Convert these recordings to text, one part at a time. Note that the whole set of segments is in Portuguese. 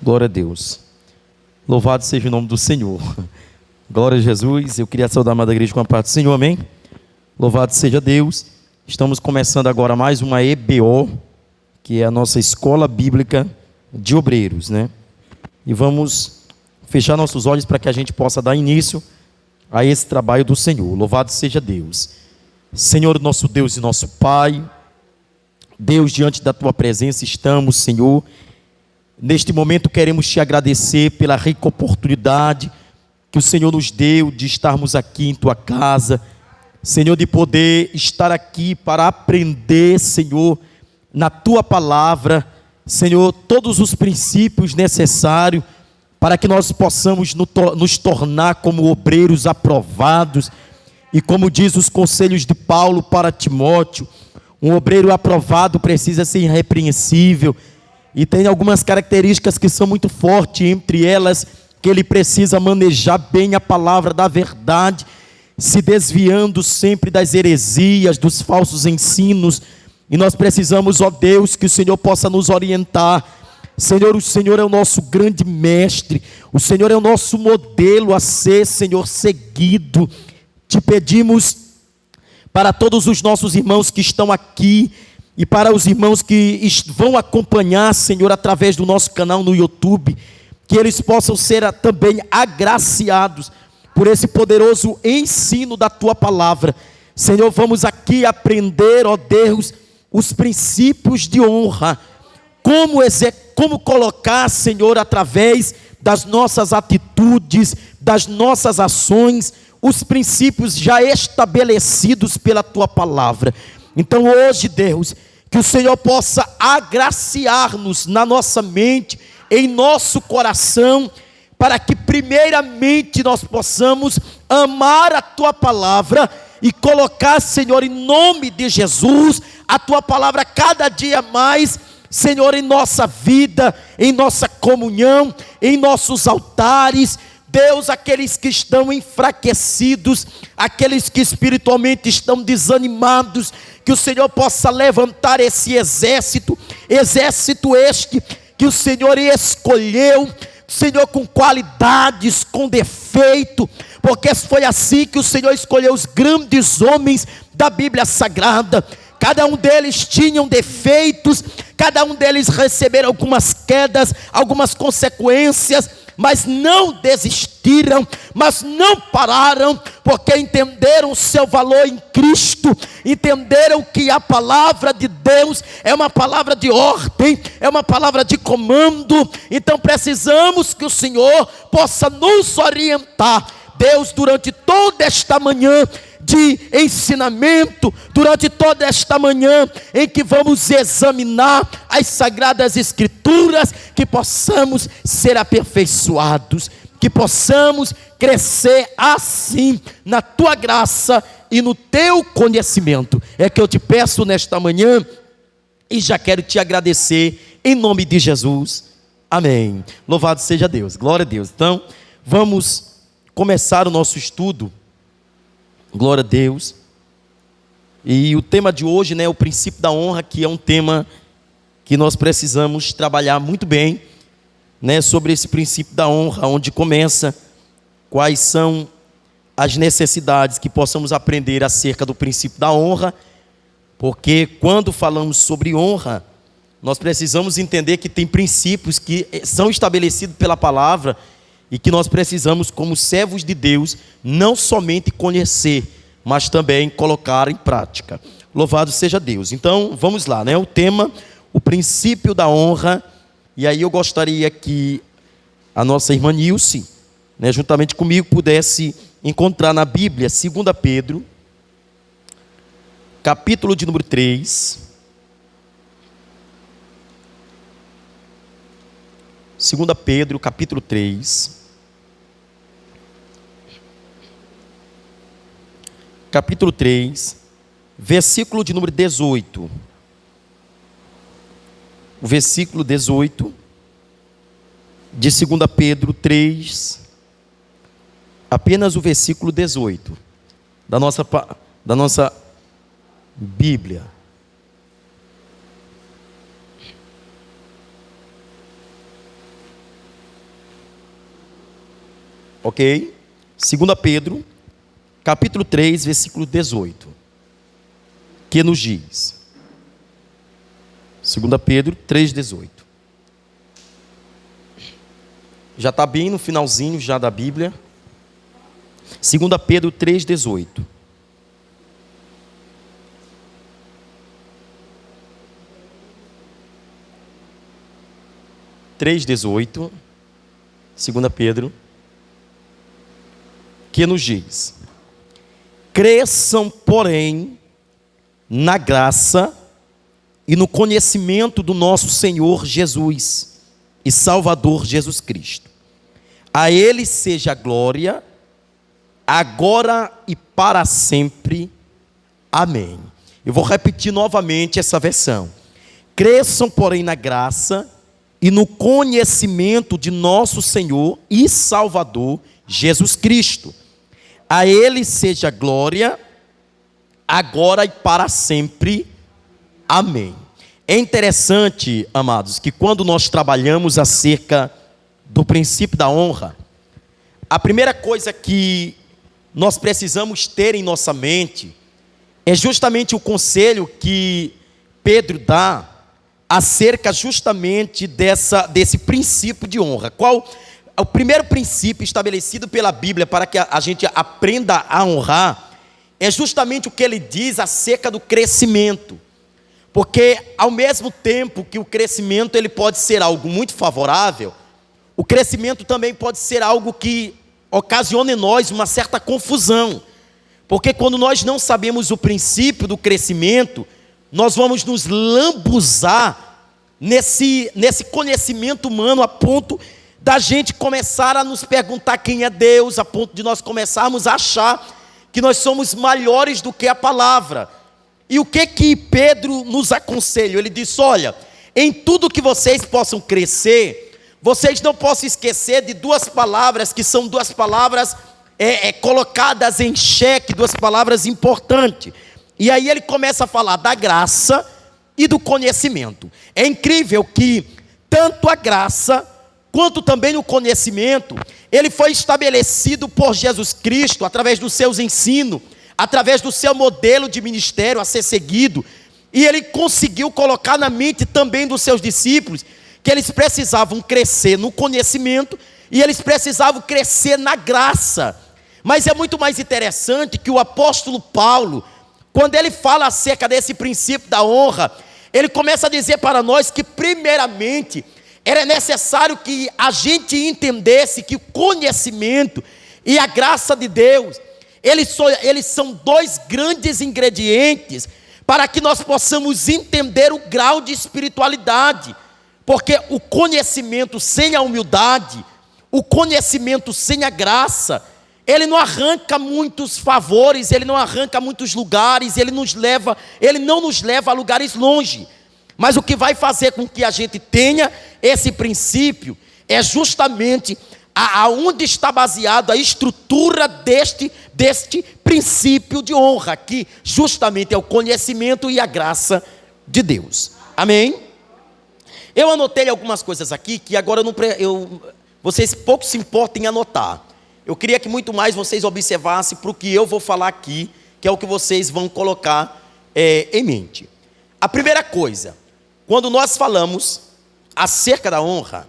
Glória a Deus. Louvado seja o nome do Senhor. Glória a Jesus. Eu queria saudar a amada igreja com a paz do Senhor, amém? Louvado seja Deus. Estamos começando agora mais uma EBO, que é a nossa Escola Bíblica de Obreiros, né? E vamos fechar nossos olhos para que a gente possa dar início a esse trabalho do Senhor. Louvado seja Deus. Senhor, nosso Deus e nosso Pai, Deus, diante da Tua presença estamos, Senhor. Neste momento queremos Te agradecer pela rica oportunidade que o Senhor nos deu de estarmos aqui em Tua casa, Senhor, de poder estar aqui para aprender, Senhor, na Tua palavra, Senhor, todos os princípios necessários para que nós possamos nos tornar como obreiros aprovados. E como diz os conselhos de Paulo para Timóteo, um obreiro aprovado precisa ser irrepreensível, e tem algumas características que são muito fortes, entre elas que ele precisa manejar bem a palavra da verdade, se desviando sempre das heresias, dos falsos ensinos. E nós precisamos, ó Deus, que o Senhor possa nos orientar. Senhor, o Senhor é o nosso grande mestre, o Senhor é o nosso modelo a ser, Senhor, seguido. Te pedimos para todos os nossos irmãos que estão aqui e para os irmãos que vão acompanhar, Senhor, através do nosso canal no YouTube, que eles possam ser também agraciados por esse poderoso ensino da Tua palavra. Senhor, vamos aqui aprender, ó Deus, os princípios de honra, como colocar, Senhor, através das nossas atitudes, das nossas ações, os princípios já estabelecidos pela Tua palavra. Então hoje, Deus, que o Senhor possa agraciar-nos na nossa mente, em nosso coração, para que primeiramente nós possamos amar a Tua palavra e colocar, Senhor, em nome de Jesus, a Tua palavra cada dia mais, Senhor, em nossa vida, em nossa comunhão, em nossos altares. Deus, aqueles que estão enfraquecidos, aqueles que espiritualmente estão desanimados, que o Senhor possa levantar esse exército este que o Senhor escolheu, Senhor, com qualidades, com defeito, porque foi assim que o Senhor escolheu os grandes homens da Bíblia Sagrada. Cada um deles tinham defeitos, cada um deles receberam algumas quedas, algumas consequências, mas não desistiram, mas não pararam, porque entenderam o seu valor em Cristo, entenderam que a palavra de Deus é uma palavra de ordem, é uma palavra de comando. Então precisamos que o Senhor possa nos orientar, Deus, durante toda esta manhã de ensinamento, durante toda esta manhã em que vamos examinar as Sagradas Escrituras, que possamos ser aperfeiçoados, que possamos crescer assim na Tua graça e no Teu conhecimento. É que eu te peço nesta manhã e já quero te agradecer em nome de Jesus, amém. Louvado seja Deus, glória a Deus. Então vamos começar o nosso estudo. Glória a Deus. E o tema de hoje, né, o princípio da honra, que é um tema que nós precisamos trabalhar muito bem, né, sobre esse princípio da honra, onde começa, quais são as necessidades que possamos aprender acerca do princípio da honra, porque quando falamos sobre honra, nós precisamos entender que tem princípios que são estabelecidos pela palavra, e que nós precisamos, como servos de Deus, não somente conhecer, mas também colocar em prática. Louvado seja Deus. Então, vamos lá, né? O tema, o princípio da honra. E aí eu gostaria que a nossa irmã Nilce, né, juntamente comigo, pudesse encontrar na Bíblia, 2 Pedro, capítulo de número 3. 2 Pedro, capítulo 3. Capítulo 3, versículo de número 18. O versículo 18 de 2 Pedro 3, apenas o versículo 18 da nossa Bíblia. Ok? 2 Pedro, capítulo 3, versículo 18. Que nos diz? 2 Pedro 3, 18. Já está bem no finalzinho já da Bíblia. 2 Pedro 3, 18. Três, 18, 2 Pedro, que nos diz: cresçam, porém, na graça e no conhecimento do nosso Senhor Jesus e Salvador Jesus Cristo. A Ele seja a glória, agora e para sempre. Amém. Eu vou repetir novamente essa versão. Cresçam, porém, na graça e no conhecimento de nosso Senhor e Salvador Jesus Cristo. A Ele seja a glória, agora e para sempre. Amém. É interessante, amados, que quando nós trabalhamos acerca do princípio da honra, a primeira coisa que nós precisamos ter em nossa mente é justamente o conselho que Pedro dá acerca justamente desse princípio de honra. Qual é o primeiro princípio estabelecido pela Bíblia para que a gente aprenda a honrar? É justamente o que ele diz acerca do crescimento. Porque ao mesmo tempo que o crescimento ele pode ser algo muito favorável, o crescimento também pode ser algo que ocasiona em nós uma certa confusão. Porque quando nós não sabemos o princípio do crescimento, nós vamos nos lambuzar nesse conhecimento humano a ponto da gente começar a nos perguntar quem é Deus, a ponto de nós começarmos a achar que nós somos maiores do que a palavra. E o que Pedro nos aconselha? Ele disse: olha, em tudo que vocês possam crescer, vocês não possam esquecer de duas palavras, que são duas palavras colocadas em xeque, duas palavras importantes. E aí ele começa a falar da graça e do conhecimento. É incrível que tanto a graça quanto também o conhecimento, ele foi estabelecido por Jesus Cristo através dos seus ensinos, através do seu modelo de ministério a ser seguido, e ele conseguiu colocar na mente também dos seus discípulos que eles precisavam crescer no conhecimento e eles precisavam crescer na graça. Mas é muito mais interessante que o apóstolo Paulo, quando ele fala acerca desse princípio da honra, ele começa a dizer para nós que primeiramente era necessário que a gente entendesse que o conhecimento e a graça de Deus, eles são dois grandes ingredientes para que nós possamos entender o grau de espiritualidade. Porque o conhecimento sem a humildade, o conhecimento sem a graça, ele não arranca muitos favores, ele não arranca muitos lugares, ele não nos leva a lugares longe. Mas o que vai fazer com que a gente tenha esse princípio é justamente aonde está baseado a estrutura deste princípio de honra, que justamente é o conhecimento e a graça de Deus. Amém? Eu anotei algumas coisas aqui que agora vocês pouco se importam em anotar. Eu queria que muito mais vocês observassem para o que eu vou falar aqui, que é o que vocês vão colocar em mente. A primeira coisa, quando nós falamos acerca da honra,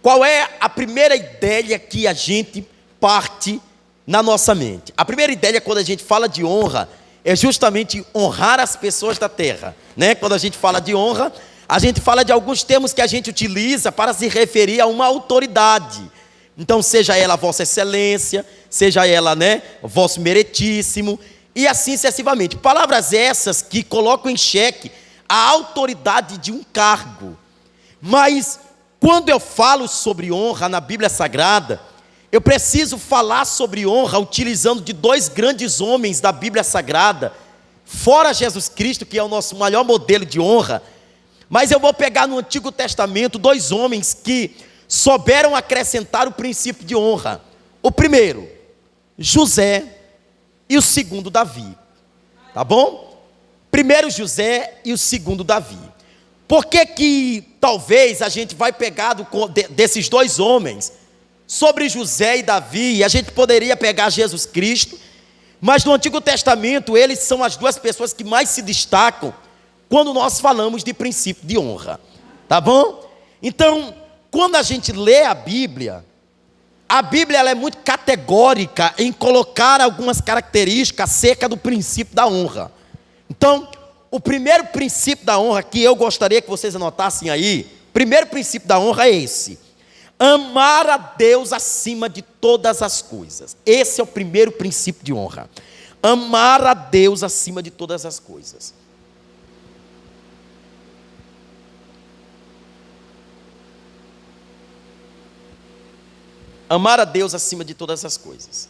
qual é a primeira ideia que a gente parte na nossa mente? A primeira ideia quando a gente fala de honra é justamente honrar as pessoas da terra, né? Quando a gente fala de honra, a gente fala de alguns termos que a gente utiliza para se referir a uma autoridade. Então, seja ela Vossa Excelência, seja ela, Vosso Meritíssimo, e assim sucessivamente. Palavras essas que colocam em xeque a autoridade de um cargo. Mas, quando eu falo sobre honra na Bíblia Sagrada, eu preciso falar sobre honra utilizando de dois grandes homens da Bíblia Sagrada, fora Jesus Cristo, que é o nosso maior modelo de honra. Mas eu vou pegar no Antigo Testamento dois homens que souberam acrescentar o princípio de honra. O primeiro, José, e o segundo, Davi. Tá bom? Primeiro José e o segundo Davi. Por que talvez a gente vai pegar desses dois homens sobre José e Davi, e a gente poderia pegar Jesus Cristo, mas no Antigo Testamento eles são as duas pessoas que mais se destacam quando nós falamos de princípio de honra, tá bom? Então, quando a gente lê a Bíblia ela é muito categórica em colocar algumas características acerca do princípio da honra. Então, o primeiro princípio da honra que eu gostaria que vocês anotassem aí, primeiro princípio da honra é esse: amar a Deus acima de todas as coisas. Esse é o primeiro princípio de honra. Amar a Deus acima de todas as coisas. Amar a Deus acima de todas as coisas.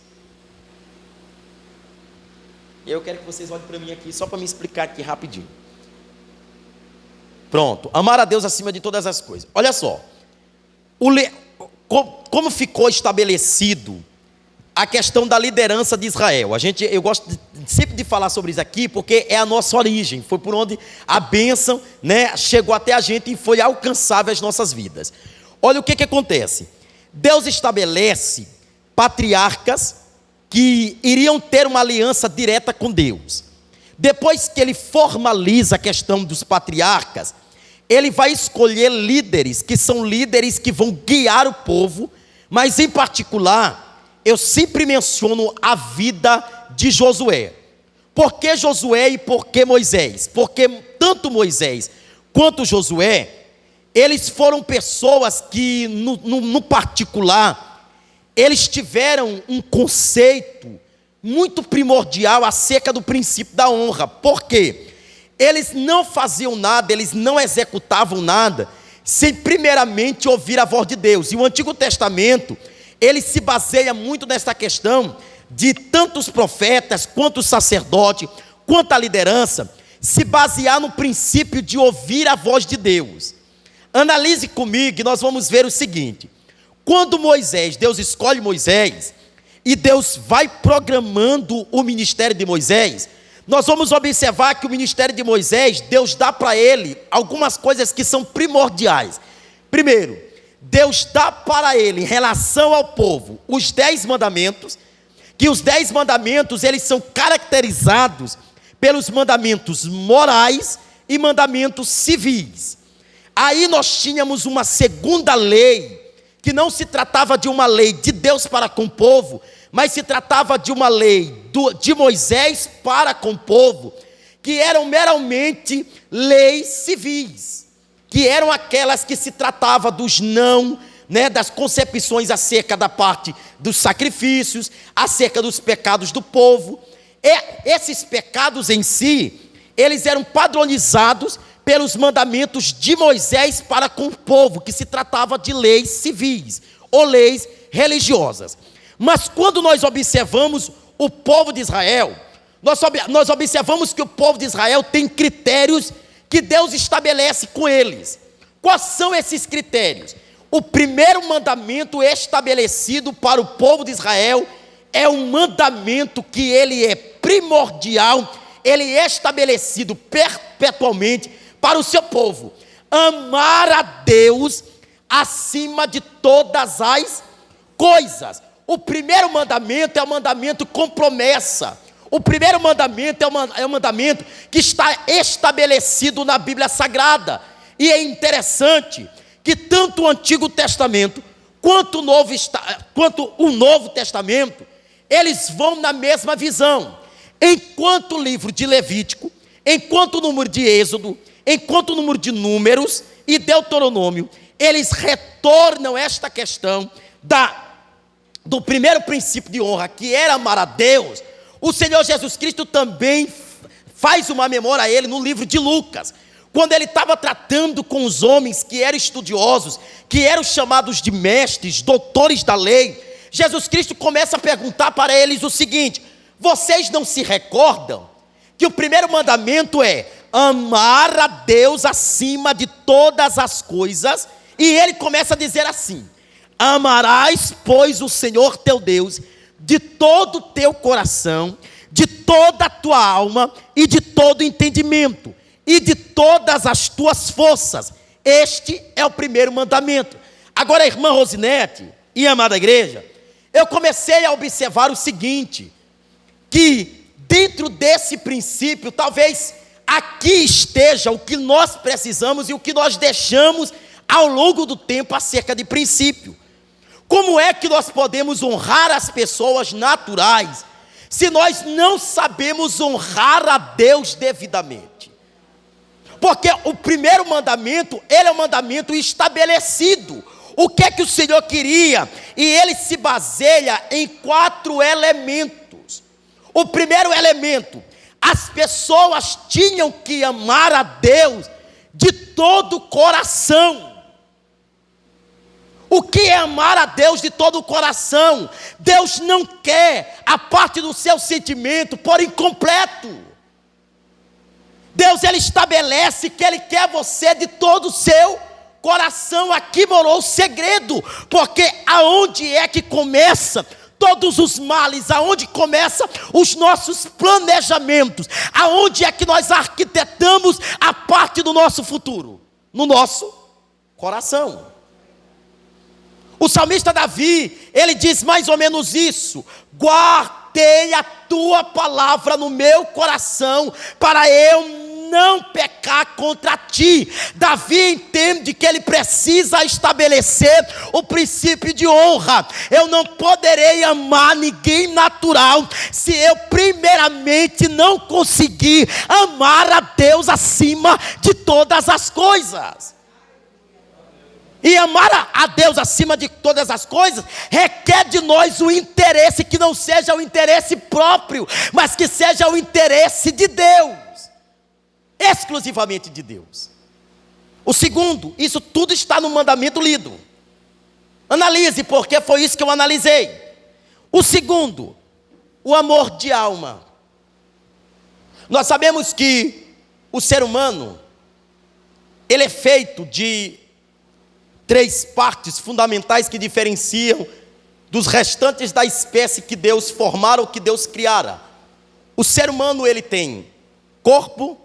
Eu quero que vocês olhem para mim aqui, só para me explicar aqui rapidinho. Pronto, amar a Deus acima de todas as coisas. Olha só, como ficou estabelecido a questão da liderança de Israel. Eu gosto sempre de falar sobre isso aqui, porque é a nossa origem, foi por onde a bênção, né, chegou até a gente e foi alcançável às nossas vidas. Olha o que acontece. Deus estabelece patriarcas que iriam ter uma aliança direta com Deus. Depois que ele formaliza a questão dos patriarcas, ele vai escolher líderes, que são líderes que vão guiar o povo, mas em particular, eu sempre menciono a vida de Josué. Por que Josué e por que Moisés? Porque tanto Moisés quanto Josué, eles foram pessoas que, no particular, eles tiveram um conceito muito primordial acerca do princípio da honra. Por quê? Eles não faziam nada, eles não executavam nada, sem primeiramente ouvir a voz de Deus. E o Antigo Testamento, ele se baseia muito nessa questão de tanto os profetas, quanto os sacerdotes, quanto a liderança, se basear no princípio de ouvir a voz de Deus. Analise comigo e nós vamos ver o seguinte: quando Deus escolhe Moisés, e Deus vai programando o ministério de Moisés, nós vamos observar que o ministério de Moisés, Deus dá para ele algumas coisas que são primordiais. Primeiro, Deus dá para ele, em relação ao povo, os 10 mandamentos, que os 10 mandamentos, eles são caracterizados pelos mandamentos morais e mandamentos civis. Aí nós tínhamos uma segunda lei, que não se tratava de uma lei de Deus para com o povo, mas se tratava de uma lei de Moisés para com o povo, que eram meramente leis civis, que eram aquelas que se tratava dos não, né, das concepções acerca da parte dos sacrifícios, acerca dos pecados do povo. Esses pecados em si, eles eram padronizados pelos mandamentos de Moisés para com o povo, que se tratava de leis civis ou leis religiosas. Mas quando nós observamos o povo de Israel, nós observamos que o povo de Israel tem critérios que Deus estabelece com eles. Quais são esses critérios? O primeiro mandamento estabelecido para o povo de Israel é um mandamento que ele é primordial, ele é estabelecido perpetuamente para o seu povo: amar a Deus acima de todas as coisas. O primeiro mandamento é o mandamento com promessa. O primeiro mandamento é um mandamento que está estabelecido na Bíblia Sagrada. E é interessante que tanto o Antigo Testamento quanto o Novo Testamento, eles vão na mesma visão. Enquanto o livro de Levítico, enquanto o número de Êxodo, enquanto o número de Números e Deuteronômio, eles retornam esta questão do primeiro princípio de honra, que era amar a Deus. O Senhor Jesus Cristo também faz uma memória a ele no livro de Lucas, quando ele estava tratando com os homens que eram estudiosos, que eram chamados de mestres, doutores da lei. Jesus Cristo começa a perguntar para eles o seguinte: vocês não se recordam que o primeiro mandamento é amar a Deus acima de todas as coisas? E ele começa a dizer assim: amarás, pois, o Senhor teu Deus de todo o teu coração, de toda a tua alma e de todo o entendimento e de todas as tuas forças. Este é o primeiro mandamento. Agora, irmã Rosinete, E, amada igreja, eu comecei a observar o seguinte, que dentro desse princípio, talvez aqui esteja o que nós precisamos e o que nós deixamos ao longo do tempo acerca de princípio. Como é que nós podemos honrar as pessoas naturais se nós não sabemos honrar a Deus devidamente? Porque o primeiro mandamento, ele é um mandamento estabelecido. O que é que o Senhor queria? E ele se baseia em 4 elementos. O primeiro elemento, as pessoas tinham que amar a Deus de todo o coração. O que é amar a Deus de todo o coração? Deus não quer a parte do seu sentimento por incompleto. Deus, ele estabelece que ele quer você de todo o seu coração. Aqui morou o segredo, porque aonde é que começa todos os males? Aonde começa os nossos planejamentos? Aonde é que nós arquitetamos a parte do nosso futuro? No nosso coração. O salmista Davi, ele diz mais ou menos isso: guardei a tua palavra no meu coração, para eu não pecar contra ti. Davi entende que ele precisa estabelecer o princípio de honra. Eu não poderei amar ninguém natural se eu primeiramente não conseguir amar a Deus acima de todas as coisas. E amar a Deus acima de todas as coisas requer de nós um interesse que não seja o interesse próprio, mas que seja o interesse de Deus, exclusivamente de Deus. O segundo, isso tudo está no mandamento lido. Analise, porque foi isso que eu analisei. O segundo, o amor de alma. Nós sabemos que o ser humano, ele é feito de 3 partes fundamentais que diferenciam dos restantes da espécie que Deus formara ou que Deus criara. O ser humano, ele tem corpo,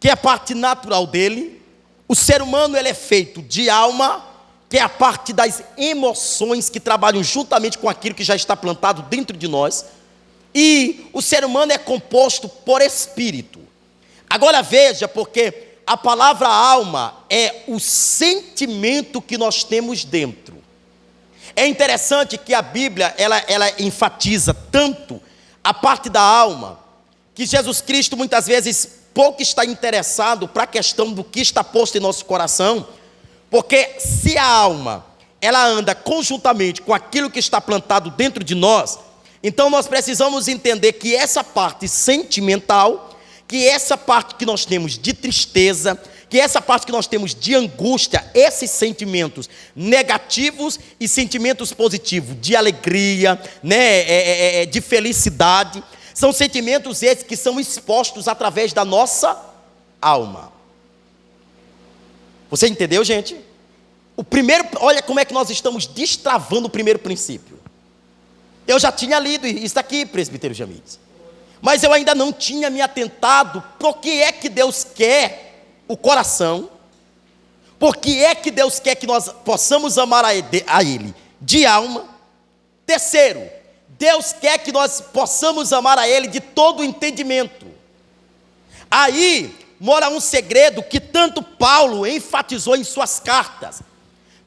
que é a parte natural dele. O ser humano, ele é feito de alma, que é a parte das emoções que trabalham juntamente com aquilo que já está plantado dentro de nós. E o ser humano é composto por espírito. Agora veja, porque a palavra alma é o sentimento que nós temos dentro. É interessante que a Bíblia, ela enfatiza tanto a parte da alma, que Jesus Cristo muitas vezes pouco está interessado para a questão do que está posto em nosso coração, porque se a alma, ela anda conjuntamente com aquilo que está plantado dentro de nós, então nós precisamos entender que essa parte sentimental, que essa parte que nós temos de tristeza, que essa parte que nós temos de angústia, esses sentimentos negativos e sentimentos positivos, de alegria, né, de felicidade, são sentimentos esses que são expostos através da nossa alma. Você entendeu, gente? O primeiro, olha como é que nós estamos destravando o primeiro princípio. Eu já tinha lido isso aqui, presbítero Jamires, mas eu ainda não tinha me atentado por que é que Deus quer o coração, por que é que Deus quer que nós possamos amar a Ele de alma. Terceiro, Deus quer que nós possamos amar a Ele de todo o entendimento. Aí mora um segredo que tanto Paulo enfatizou em suas cartas.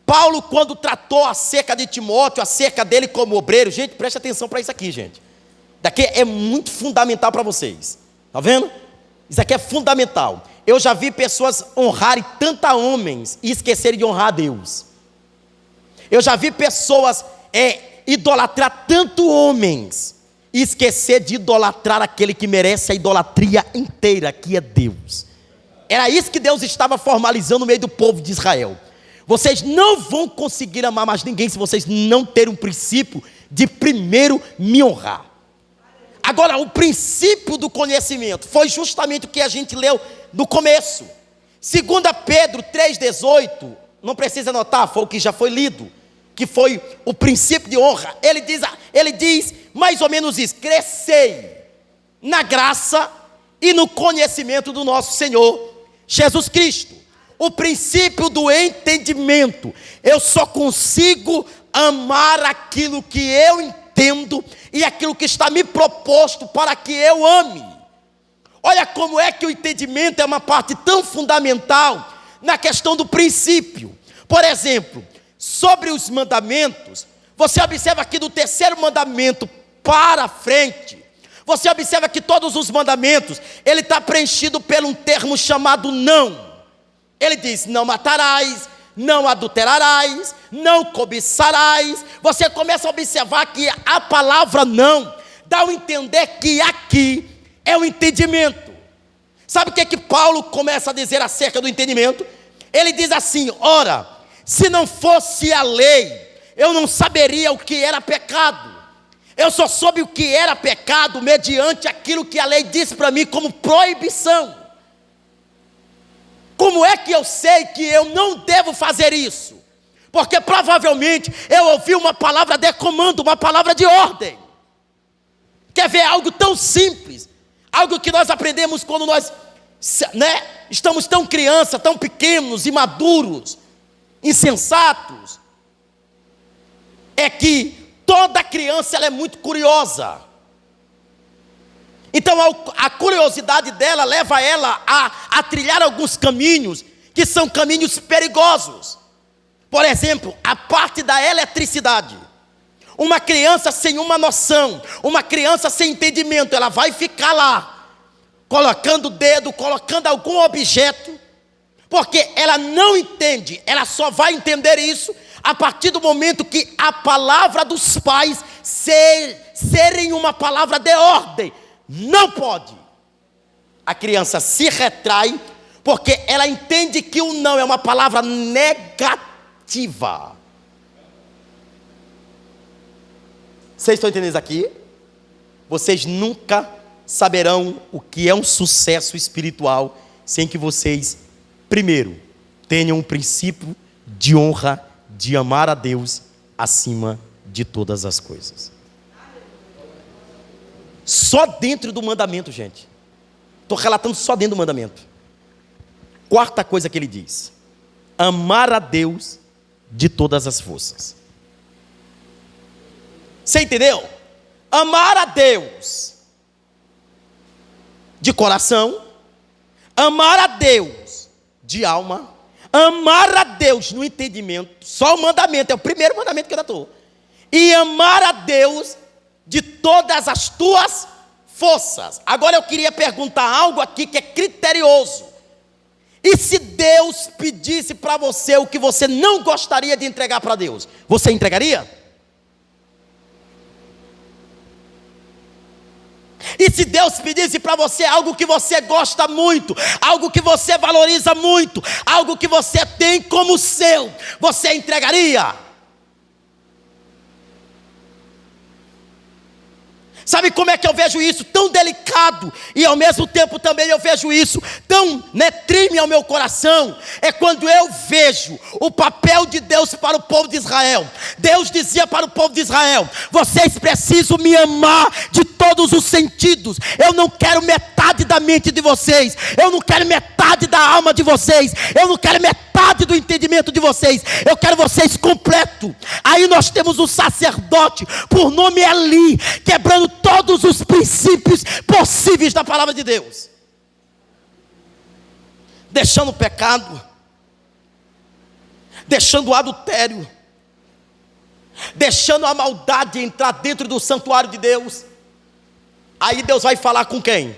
Paulo, quando tratou acerca de Timóteo, acerca dele como obreiro, gente, preste atenção para isso aqui, gente. Daqui é muito fundamental para vocês. Está vendo? Isso aqui é fundamental. Eu já vi pessoas honrarem tanto a homens e esquecerem de honrar a Deus. Eu já vi pessoas idolatrar tanto homens e esquecer de idolatrar aquele que merece a idolatria inteira, que é Deus. Era isso que Deus estava formalizando no meio do povo de Israel. Vocês não vão conseguir amar mais ninguém se vocês não terem um princípio de primeiro me honrar. Agora, o princípio do conhecimento foi justamente o que a gente leu no começo. 2 Pedro 3,18, não precisa anotar, foi o que já foi lido, que foi o princípio de honra. Ele diz mais ou menos isso: crescei na graça e no conhecimento do nosso Senhor Jesus Cristo. O princípio do entendimento, eu só consigo amar aquilo que eu entendo e aquilo que está me proposto para que eu ame. Olha como é que o entendimento é uma parte tão fundamental na questão do princípio. Por exemplo, sobre os mandamentos, você observa que do terceiro mandamento para frente, você observa que todos os mandamentos, ele está preenchido por um termo chamado não. Ele diz, não matarás, não adulterarás, não cobiçarás. Você começa a observar que a palavra não dá a entender que aqui é o entendimento. Sabe o que Paulo começa a dizer acerca do entendimento? Ele diz assim, ora, se não fosse a lei, eu não saberia o que era pecado. Eu só soube o que era pecado mediante aquilo que a lei disse para mim como proibição. Como é que eu sei que eu não devo fazer isso? Porque provavelmente eu ouvi uma palavra de comando, uma palavra de ordem. Quer ver algo tão simples? Algo que nós aprendemos quando nós, estamos tão criança, tão pequenos, imaduros, insensatos. É que toda criança ela é muito curiosa. Então a curiosidade dela leva ela a trilhar alguns caminhos que são caminhos perigosos. Por exemplo, a parte da eletricidade. Uma criança sem uma noção, uma criança sem entendimento, ela vai ficar lá, colocando o dedo, colocando algum objeto, porque ela não entende, ela só vai entender isso a partir do momento que a palavra dos pais serem uma palavra de ordem. Não pode. A criança se retrai porque ela entende que o não é uma palavra negativa. Vocês estão entendendo isso aqui? Vocês nunca saberão o que é um sucesso espiritual sem que vocês, primeiro, tenham um princípio de honra, de amar a Deus acima de todas as coisas. Só dentro do mandamento, gente. Estou relatando só dentro do mandamento. Quarta coisa que ele diz: amar a Deus de todas as forças. Você entendeu? Amar a Deus de coração, amar a Deus de alma, amar a Deus no entendimento. Só o mandamento, é o primeiro mandamento que eu estou. E amar a Deus de todas as tuas forças. Agora eu queria perguntar algo aqui que é criterioso. E se Deus pedisse para você o que você não gostaria de entregar para Deus, você entregaria? E se Deus pedisse para você algo que você gosta muito, algo que você valoriza muito, algo que você tem como seu, você entregaria? Sabe como é que eu vejo isso tão delicado e ao mesmo tempo também eu vejo isso tão trime ao meu coração? É quando eu vejo o papel de Deus para o povo de Israel. Deus dizia para o povo de Israel: vocês precisam me amar de todos os sentidos. Eu não quero metade da mente de vocês, eu não quero metade da alma de vocês, eu não quero metade do entendimento de vocês, eu quero vocês completo. Aí nós temos o sacerdote, por nome Eli, quebrando todos os princípios possíveis da palavra de Deus, deixando o pecado, deixando o adultério, deixando a maldade entrar dentro do santuário de Deus. Aí Deus vai falar com quem?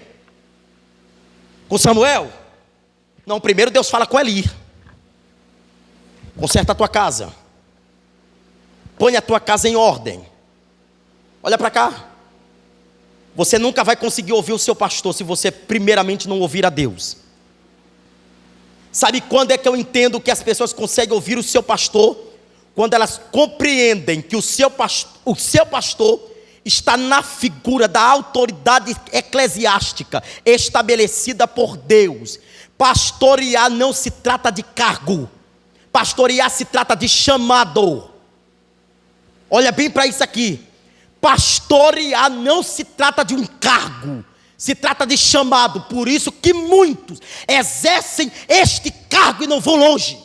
Com Samuel? Não, primeiro Deus fala com Eli. Conserta a tua casa, põe a tua casa em ordem. Olha para cá. Você nunca vai conseguir ouvir o seu pastor se você primeiramente não ouvir a Deus. Sabe quando é que eu entendo que as pessoas conseguem ouvir o seu pastor? Quando elas compreendem que o seu pastor está na figura da autoridade eclesiástica estabelecida por Deus. Pastorear não se trata de cargo, pastorear se trata de chamado. Olha bem para isso aqui. Pastorear não se trata de um cargo, se trata de chamado. Por isso que muitos exercem este cargo e não vão longe.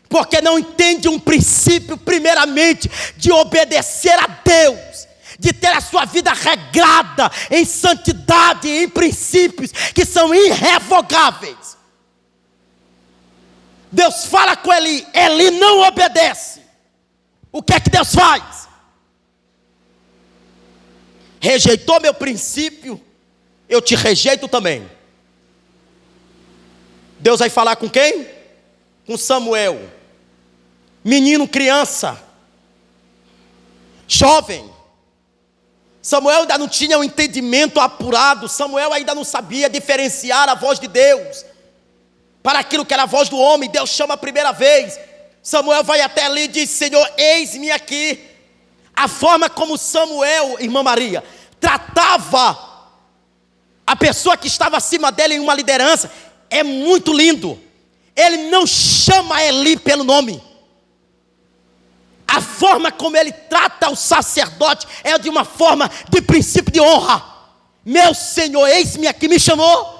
porque não entende um princípio, primeiramente, de obedecer a Deus, de ter a sua vida regrada em santidade, em princípios que são irrevogáveis. Deus fala com Eli, Eli não obedece. O que é que Deus faz? Rejeitou meu princípio, eu te rejeito também. Deus vai falar com quem? Com Samuel, menino, criança, jovem. Samuel ainda não tinha um entendimento apurado, Samuel ainda não sabia diferenciar a voz de Deus para aquilo que era a voz do homem. Deus chama a primeira vez, Samuel vai até ali e diz: Senhor, eis-me aqui. A forma como Samuel, irmã Maria, tratava a pessoa que estava acima dele em uma liderança, é muito lindo. Ele não chama Eli pelo nome. A forma como ele trata o sacerdote é de uma forma de princípio de honra. Meu Senhor, eis-me aqui, me chamou.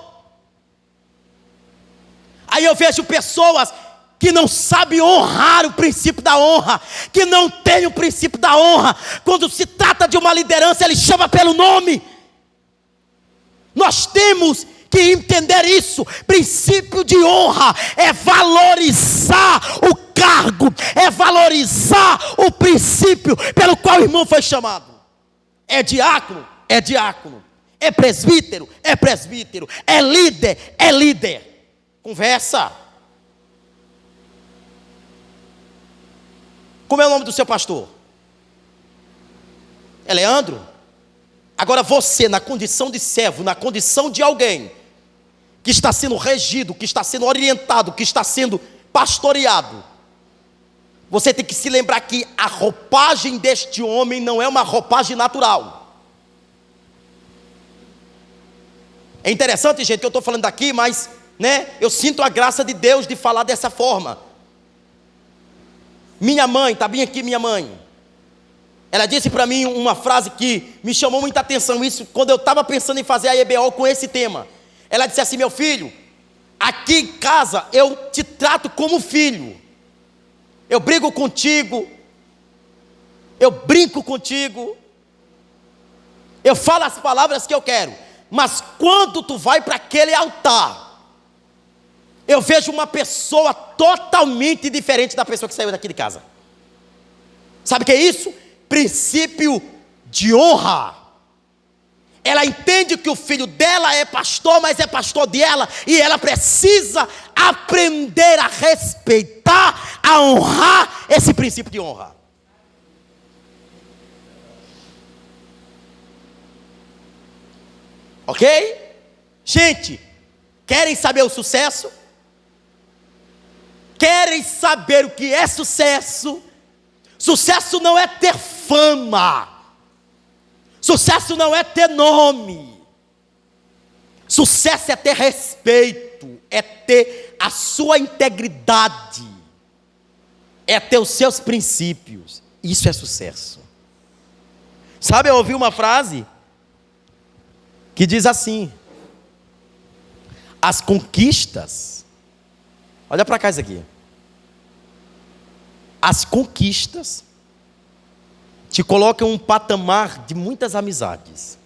Aí eu vejo pessoas que não sabem honrar o princípio da honra, que não têm o princípio da honra. Quando se trata de uma liderança, ele chama pelo nome. Nós temos que entender isso. Princípio de honra é valorizar o cargo, é valorizar o princípio pelo qual o irmão foi chamado. É diácono, é diácono. É presbítero, é presbítero. É líder, é líder. Conversa. Como é o nome do seu pastor? É Leandro? Agora você, na condição de servo, na condição de alguém que está sendo regido, que está sendo orientado, que está sendo pastoreado, você tem que se lembrar que a roupagem deste homem não é uma roupagem natural. É interessante, gente, que eu estou falando aqui, mas eu sinto a graça de Deus de falar dessa forma. Minha mãe, está bem aqui minha mãe, ela disse para mim uma frase que me chamou muita atenção, isso quando eu estava pensando em fazer a EBO com esse tema. Ela disse assim: meu filho, aqui em casa eu te trato como filho, eu brigo contigo, eu brinco contigo, eu falo as palavras que eu quero, mas quando tu vai para aquele altar, eu vejo uma pessoa totalmente diferente da pessoa que saiu daqui de casa. Sabe o que é isso? Princípio de honra. Ela entende que o filho dela é pastor, mas é pastor dela, e ela precisa aprender a respeitar, a honrar esse princípio de honra. Ok? Gente, querem saber o sucesso? Querem saber o que é sucesso? Sucesso não é ter fama. Sucesso não é ter nome. Sucesso é ter respeito, é ter a sua integridade, é ter os seus princípios. Isso é sucesso. Sabe, eu ouvi uma frase que diz assim: as conquistas, olha para cá isso aqui, as conquistas te colocam em um patamar de muitas amizades,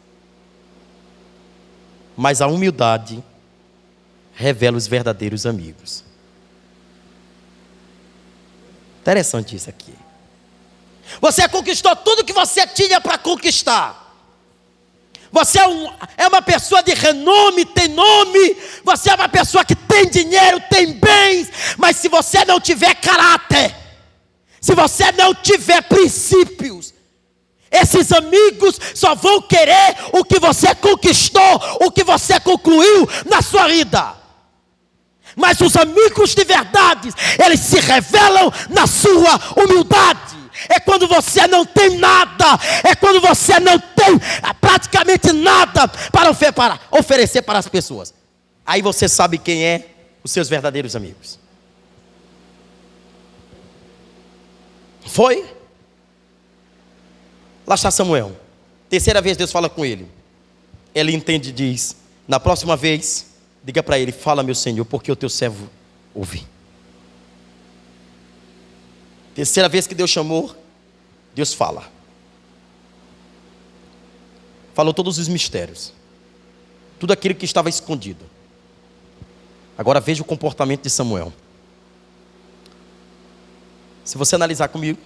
mas a humildade revela os verdadeiros amigos. Interessante isso aqui. Você conquistou tudo que você tinha para conquistar. Você é uma pessoa de renome, tem nome. Você é uma pessoa que tem dinheiro, tem bens. Mas se você não tiver caráter, se você não tiver princípios, esses amigos só vão querer o que você conquistou, o que você concluiu na sua vida. Mas os amigos de verdade, eles se revelam na sua humildade. É quando você não tem nada, é quando você não tem praticamente nada para oferecer para as pessoas. Aí você sabe quem é os seus verdadeiros amigos. Foi? Lá está Samuel. Terceira vez Deus fala com ele. Ele entende e diz: na próxima vez, diga para ele: fala, meu Senhor, porque o teu servo ouve. Terceira vez que Deus chamou, Deus fala. Falou todos os mistérios. Tudo aquilo que estava escondido. Agora veja o comportamento de Samuel. Se você analisar comigo.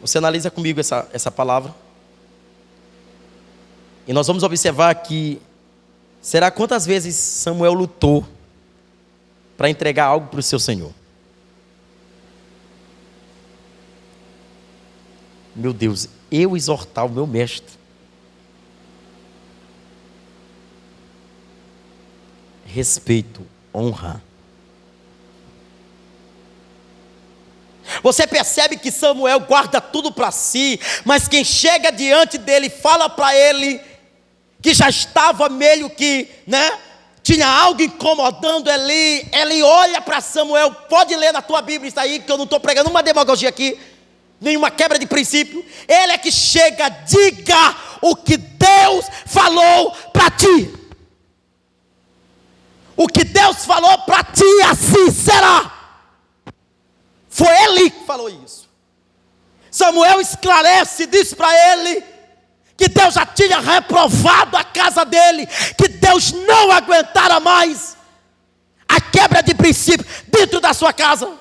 Você analisa comigo essa palavra. E nós vamos observar que, será quantas vezes Samuel lutou para entregar algo para o seu Senhor? Meu Deus, eu exortar o meu mestre. Respeito, honra. Você percebe que Samuel guarda tudo para si, mas quem chega diante dele fala para ele que já estava meio que, tinha algo incomodando ele. Ele olha para Samuel, pode ler na tua Bíblia isso aí, que eu não estou pregando uma demagogia aqui, nenhuma quebra de princípio. Ele é que chega, diga o que Deus falou para ti. O que Deus falou para ti, assim será. Foi ele que falou isso. Samuel esclarece e diz para ele que Deus já tinha reprovado a casa dele, que Deus não aguentara mais a quebra de princípio dentro da sua casa.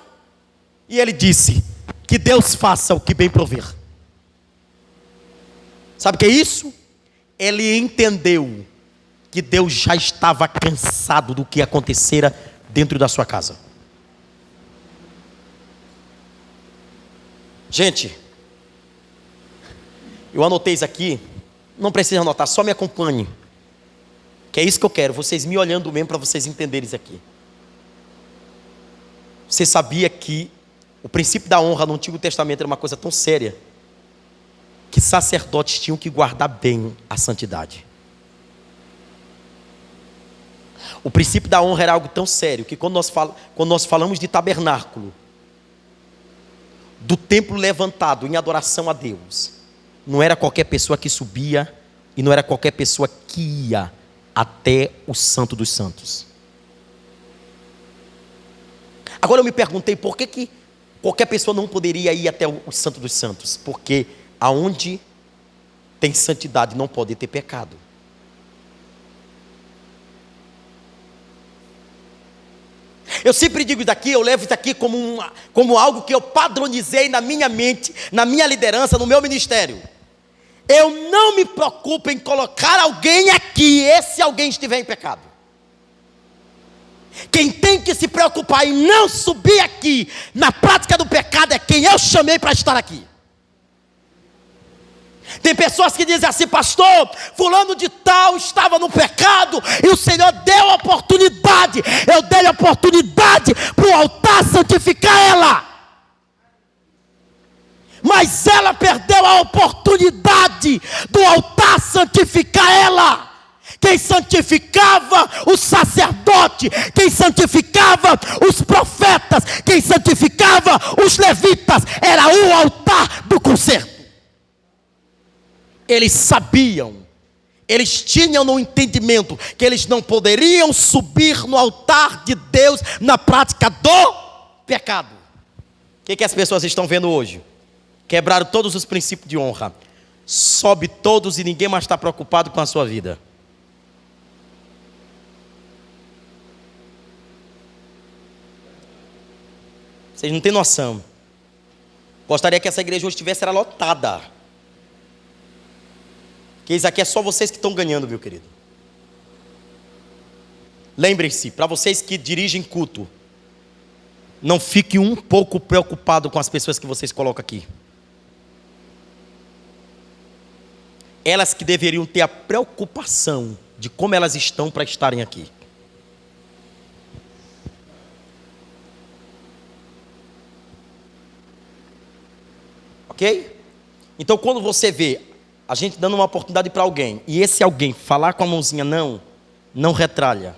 E ele disse que Deus faça o que bem prover. Sabe o que é isso? Ele entendeu que Deus já estava cansado do que acontecera dentro da sua casa. Gente, eu anotei isso aqui, não precisa anotar, só me acompanhe, que é isso que eu quero, vocês me olhando mesmo para vocês entenderem isso aqui. Você sabia que o princípio da honra no Antigo Testamento era uma coisa tão séria, que sacerdotes tinham que guardar bem a santidade. O princípio da honra era algo tão sério, que quando nós falamos de tabernáculo, do templo levantado em adoração a Deus, não era qualquer pessoa que subia, e não era qualquer pessoa que ia até o Santo dos Santos. Agora eu me perguntei, por que qualquer pessoa não poderia ir até o Santo dos Santos? Porque aonde tem santidade não pode ter pecado. Eu sempre digo isso daqui, eu levo isso aqui como algo que eu padronizei na minha mente, na minha liderança, no meu ministério. Eu não me preocupo em colocar alguém aqui, esse alguém estiver em pecado. Quem tem que se preocupar em não subir aqui na prática do pecado é quem eu chamei para estar aqui. Tem pessoas que dizem assim: pastor, fulano de tal estava no pecado e o Senhor deu a oportunidade. Eu dei a oportunidade para o altar santificar ela, mas ela perdeu a oportunidade do altar santificar ela. Quem santificava o sacerdote, quem santificava os profetas, quem santificava os levitas, era o altar do concerto. Eles sabiam, eles tinham no entendimento que eles não poderiam subir no altar de Deus na prática do pecado. O que as pessoas estão vendo hoje? Quebraram todos os princípios de honra. Sobe todos e ninguém mais está preocupado com a sua vida. Vocês não têm noção. Gostaria que essa igreja hoje estivesse lotada. Que isso aqui é só vocês que estão ganhando, meu querido. Lembrem-se, para vocês que dirigem culto, não fique um pouco preocupado com as pessoas que vocês colocam aqui. Elas que deveriam ter a preocupação de como elas estão para estarem aqui. Ok? Então quando você vê a gente dando uma oportunidade para alguém, e esse alguém falar com a mãozinha não retralha.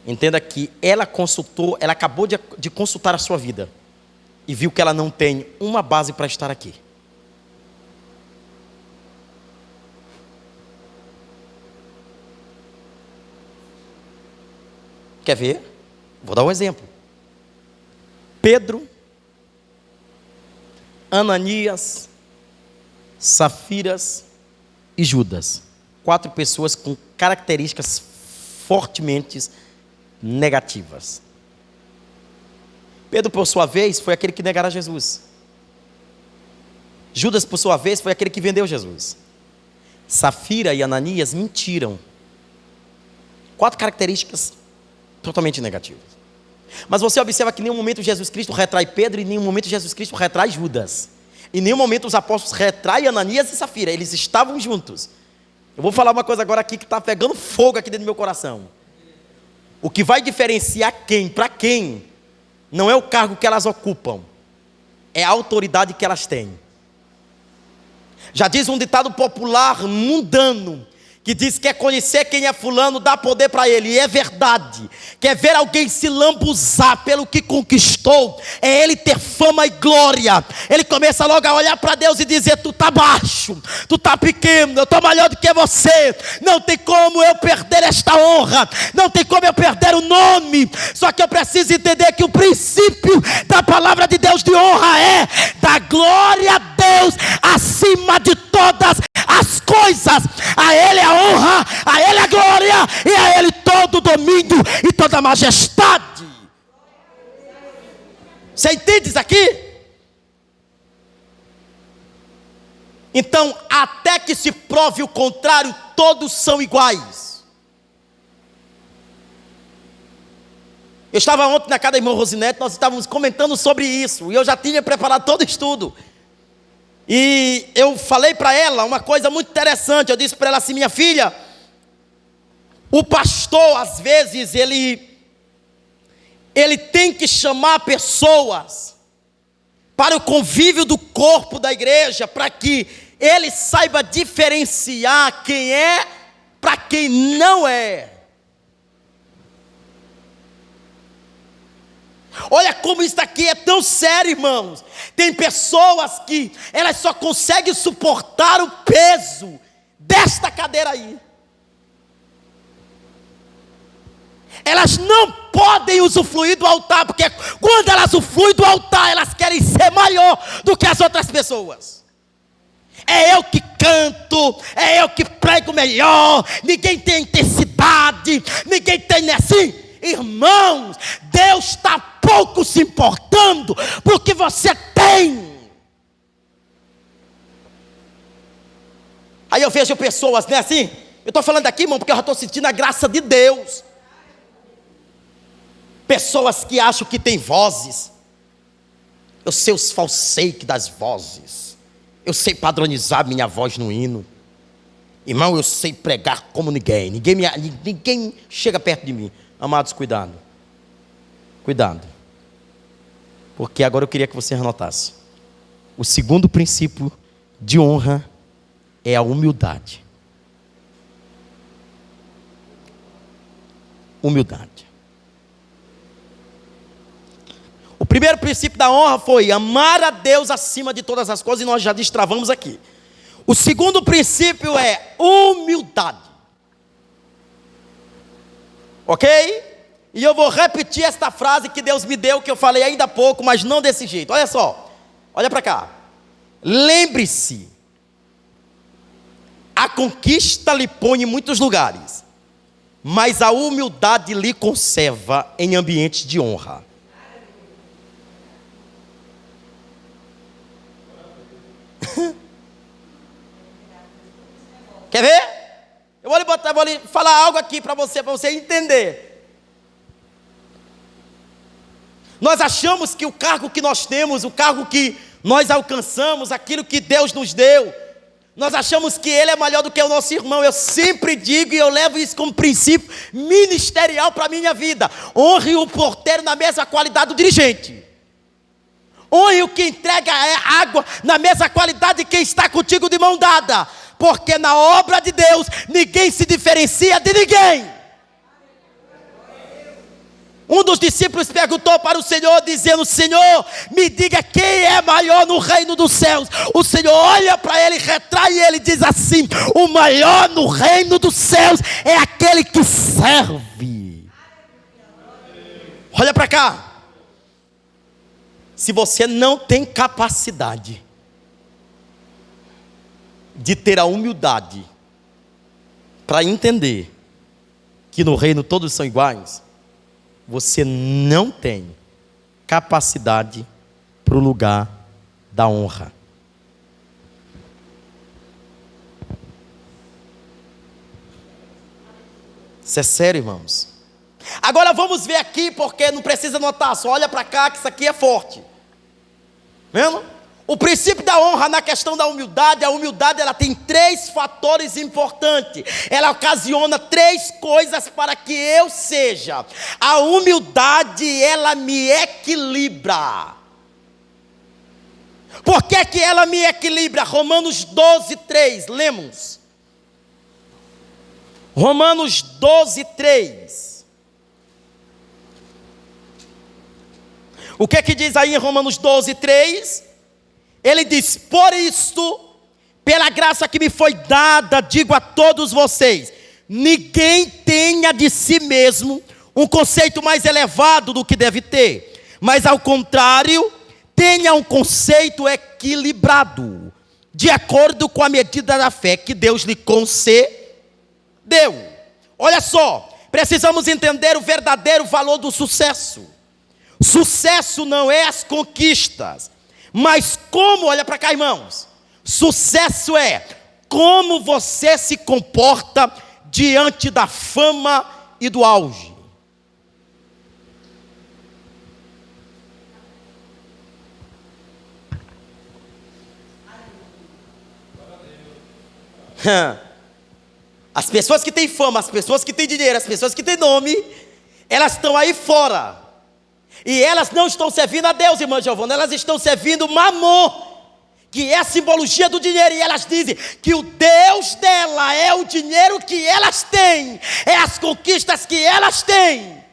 Entenda que ela acabou de consultar a sua vida, e viu que ela não tem uma base para estar aqui. Quer ver? Vou dar um exemplo. Pedro, Ananias, Safiras e Judas. 4 pessoas com características fortemente negativas. Pedro, por sua vez, foi aquele que negara Jesus. Judas, por sua vez, foi aquele que vendeu Jesus. Safira e Ananias mentiram. 4 características totalmente negativas. Mas você observa que em nenhum momento Jesus Cristo retrai Pedro e em nenhum momento Jesus Cristo retrai Judas. Em nenhum momento os apóstolos retraem Ananias e Safira. Eles estavam juntos. Eu vou falar uma coisa agora aqui que está pegando fogo aqui dentro do meu coração. O que vai diferenciar quem para quem não é o cargo que elas ocupam, é a autoridade que elas têm. Já diz um ditado popular mundano, que diz que quer conhecer quem é fulano, dá poder para ele, e é verdade. Quer ver alguém se lambuzar pelo que conquistou, é ele ter fama e glória. Ele começa logo a olhar para Deus e dizer: tu está baixo, tu está pequeno, eu estou maior do que você, não tem como eu perder esta honra, não tem como eu perder o nome. Só que eu preciso entender que o princípio da palavra de Deus de honra é dar glória a Deus acima de todas as coisas. A Ele a honra, a Ele a glória e a Ele todo o domínio e toda a majestade. Você entende isso aqui? Então, até que se prove o contrário, todos são iguais. Eu estava ontem na casa da irmã Rosinete, nós estávamos comentando sobre isso, e eu já tinha preparado todo o estudo. E eu falei para ela uma coisa muito interessante. Eu disse para ela assim: minha filha, o pastor às vezes ele tem que chamar pessoas para o convívio do corpo da igreja, para que ele saiba diferenciar quem é para quem não é. Olha como isso aqui é tão sério, irmãos. Tem pessoas que elas só conseguem suportar o peso desta cadeira aí. Elas não podem usufruir do altar, porque quando elas usufruem do altar, elas querem ser maior do que as outras pessoas. É eu que canto, é eu que prego melhor, ninguém tem intensidade, ninguém tem assim. Irmãos, Deus está pouco se importando porque você tem. Aí eu vejo pessoas, né, assim. Eu estou falando aqui, irmão, porque eu já estou sentindo a graça de Deus. Pessoas que acham que tem vozes. Eu sei os falseios das vozes. Eu sei padronizar minha voz no hino. Irmão, eu sei pregar como ninguém. Ninguém chega perto de mim. Amados, cuidado. Cuidado. Porque agora eu queria que você anotasse. O segundo princípio de honra é a humildade. Humildade. O primeiro princípio da honra foi amar a Deus acima de todas as coisas, e nós já destravamos aqui. O segundo princípio é humildade. Ok? E eu vou repetir esta frase que Deus me deu, que eu falei ainda há pouco, mas não desse jeito. Olha só, olha para cá. Lembre-se, a conquista lhe põe em muitos lugares, mas a humildade lhe conserva em ambientes de honra. Quer ver? Eu vou lhe falar algo aqui para você entender. Nós achamos que o cargo que nós temos, o cargo que nós alcançamos, aquilo que Deus nos deu, nós achamos que ele é melhor do que o nosso irmão. Eu sempre digo, e eu levo isso como princípio ministerial para a minha vida: honre o porteiro na mesma qualidade do dirigente. Honre o que entrega água na mesma qualidade de quem está contigo de mão dada. Porque na obra de Deus, ninguém se diferencia de ninguém. Um dos discípulos perguntou para o Senhor, dizendo: Senhor, me diga quem é maior no reino dos céus. O Senhor olha para ele, retrai ele e diz assim: o maior no reino dos céus é aquele que serve. Olha para cá. Se você não tem capacidade de ter a humildade para entender que no reino todos são iguais, você não tem capacidade para o lugar da honra. Isso é sério, irmãos. Agora vamos ver aqui, porque não precisa anotar, só olha para cá que isso aqui é forte. Vendo? O princípio da honra na questão da humildade, a humildade ela tem 3 fatores importantes. Ela ocasiona 3 coisas para que eu seja. A humildade ela me equilibra. Por que que ela me equilibra? Romanos 12, 3, lemos. Romanos 12, 3. O que que diz aí em Romanos 12, 3? Ele diz: por isto, pela graça que me foi dada, digo a todos vocês, ninguém tenha de si mesmo um conceito mais elevado do que deve ter, mas ao contrário, tenha um conceito equilibrado, de acordo com a medida da fé que Deus lhe concedeu. Olha só, precisamos entender o verdadeiro valor do sucesso. Sucesso não é as conquistas, mas como, olha para cá, irmãos, sucesso é como você se comporta diante da fama e do auge. As pessoas que têm fama, as pessoas que têm dinheiro, as pessoas que têm nome, elas estão aí fora. E elas não estão servindo a Deus, irmã Giovana, elas estão servindo Mamon, que é a simbologia do dinheiro. E elas dizem que o Deus dela é o dinheiro que elas têm, é as conquistas que elas têm.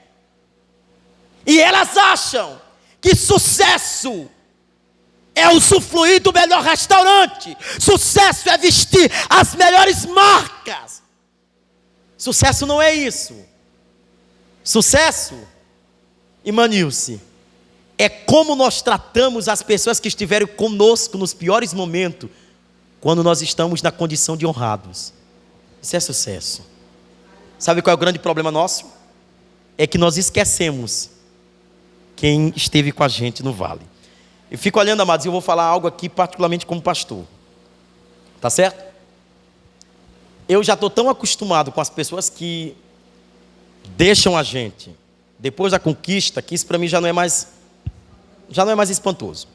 E elas acham que sucesso é usufruir do melhor restaurante, sucesso é vestir as melhores marcas. Sucesso não é isso. Sucesso, irmã Nilce, é como nós tratamos as pessoas que estiveram conosco nos piores momentos, quando nós estamos na condição de honrados. Isso é sucesso. Sabe qual é o grande problema nosso? É que nós esquecemos quem esteve com a gente no vale. Eu fico olhando, amados, e eu vou falar algo aqui particularmente como pastor. Tá certo? Eu já estou tão acostumado com as pessoas que deixam a gente depois da conquista, que isso para mim já não é mais espantoso.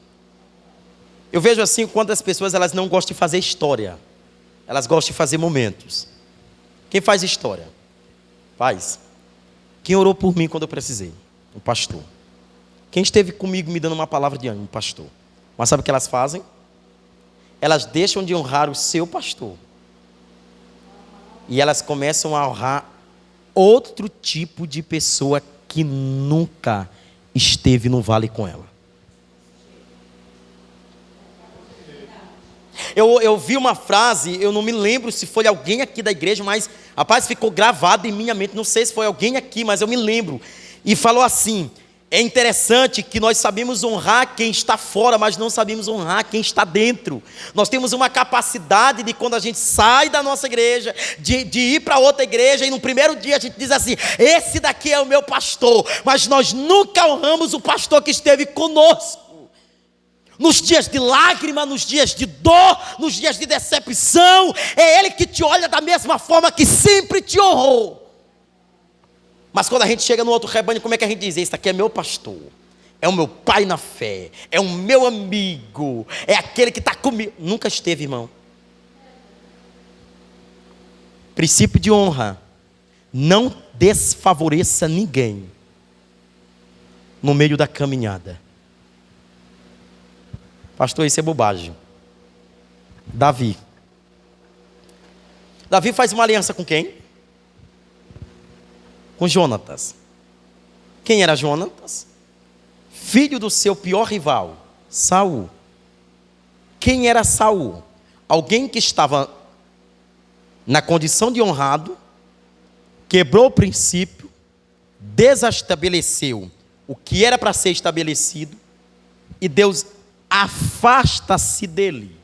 Eu vejo assim, quando as pessoas elas não gostam de fazer história, elas gostam de fazer momentos. Quem faz história? Faz. Quem orou por mim quando eu precisei? Um pastor. Quem esteve comigo me dando uma palavra de ânimo? Um pastor. Mas sabe o que elas fazem? Elas deixam de honrar o seu pastor. E elas começam a honrar outro tipo de pessoa que nunca esteve no vale com ela. Eu vi uma frase, eu não me lembro se foi alguém aqui da igreja, mas, rapaz, ficou gravado em minha mente, não sei se foi alguém aqui, mas eu me lembro. E falou assim: é interessante que nós sabemos honrar quem está fora, mas não sabemos honrar quem está dentro. Nós temos uma capacidade de, quando a gente sai da nossa igreja, de ir para outra igreja, e no primeiro dia a gente diz assim: esse daqui é o meu pastor, mas nós nunca honramos o pastor que esteve conosco. Nos dias de lágrima, nos dias de dor, nos dias de decepção, é Ele que te olha da mesma forma que sempre te honrou. Mas quando a gente chega no outro rebanho, como é que a gente diz? Esse aqui é meu pastor, é o meu pai na fé, é o meu amigo, é aquele que está comigo. Nunca esteve, irmão. Princípio de honra: não desfavoreça ninguém no meio da caminhada. Pastor, isso é bobagem. Davi faz uma aliança com quem? Com Jonatas. Quem era Jonatas? Filho do seu pior rival, Saul. Quem era Saul? Alguém que estava na condição de honrado, quebrou o princípio, desestabeleceu o que era para ser estabelecido, e Deus afasta-se dele.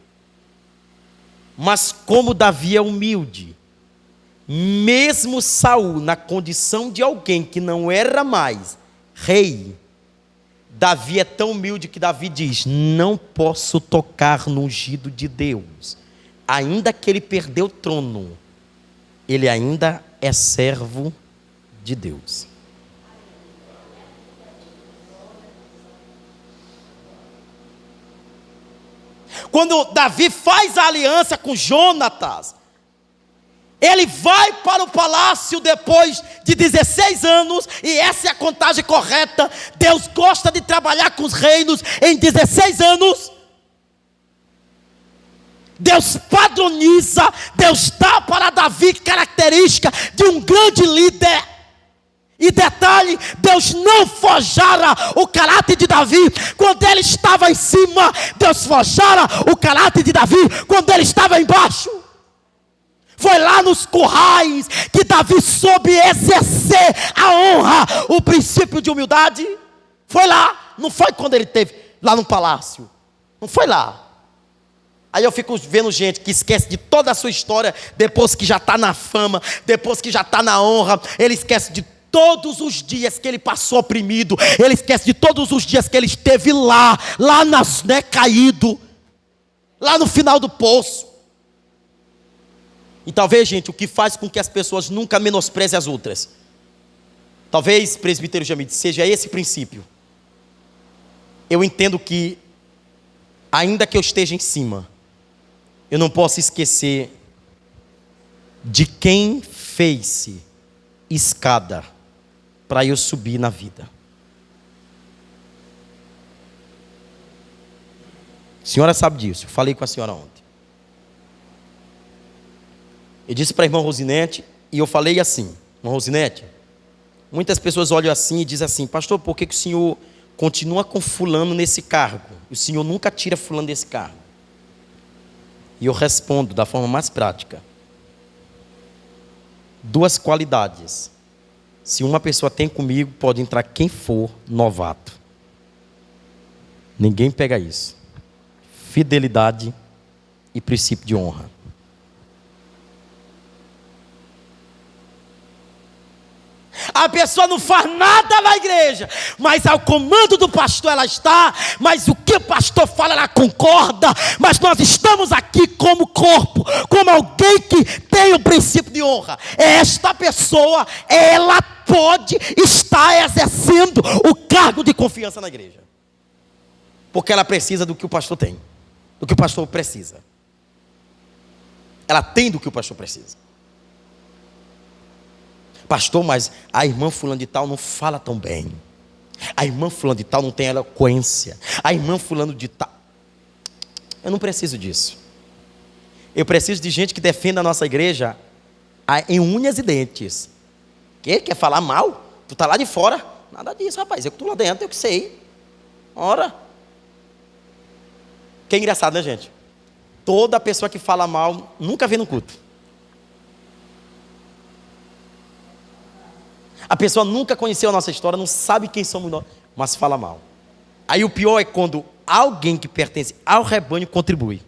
Mas como Davi é humilde, mesmo Saul, na condição de alguém que não era mais rei, Davi é tão humilde que Davi diz: não posso tocar no ungido de Deus. Ainda que ele perdeu o trono, ele ainda é servo de Deus. Quando Davi faz a aliança com Jonatas, ele vai para o palácio depois de 16 anos, e essa é a contagem correta. Deus gosta de trabalhar com os reinos em 16 anos. Deus padroniza, Deus dá para Davi característica de um grande líder. E detalhe, Deus não forjara o caráter de Davi quando ele estava em cima, Deus forjara o caráter de Davi quando ele estava embaixo. Foi lá nos currais que Davi soube exercer a honra, o princípio de humildade. Foi lá, não foi quando ele esteve lá no palácio, não foi lá. Aí eu fico vendo gente que esquece de toda a sua história, depois que já está na fama, depois que já está na honra, ele esquece de todos os dias que ele passou oprimido, ele esquece de todos os dias que ele esteve lá caído, lá no final do poço. E talvez, gente, o que faz com que as pessoas nunca menosprezem as outras, talvez, presbítero Jamid, seja esse princípio. Eu entendo que, ainda que eu esteja em cima, eu não posso esquecer de quem fez escada para eu subir na vida. A senhora sabe disso, eu falei com a senhora ontem. Eu disse para a irmã Rosinete, e eu falei assim: irmã Rosinete, muitas pessoas olham assim e dizem assim: pastor, por que o senhor continua com fulano nesse cargo? O senhor nunca tira fulano desse cargo. E eu respondo da forma mais prática: duas qualidades. Se uma pessoa tem comigo, pode entrar quem for novato. Ninguém pega isso. Fidelidade e princípio de honra. A pessoa não faz nada na igreja, mas ao comando do pastor ela está, mas o que o pastor fala ela concorda, mas nós estamos aqui como corpo, como alguém que tem o princípio de honra. Esta pessoa, ela pode estar exercendo o cargo de confiança na igreja, porque ela precisa do que o pastor tem, do que o pastor precisa. Ela tem do que o pastor precisa. Pastor, mas a irmã fulano de tal não fala tão bem. A irmã fulano de tal não tem eloquência. A irmã fulano de tal... Eu não preciso disso. Eu preciso de gente que defenda a nossa igreja em unhas e dentes. Quer falar mal? Tu tá lá de fora. Nada disso, rapaz. Eu que estou lá dentro, eu que sei. Ora. Que engraçado, né, gente? Toda pessoa que fala mal nunca vem no culto. A pessoa nunca conheceu a nossa história, não sabe quem somos nós, mas fala mal. Aí o pior é quando alguém que pertence ao rebanho contribui.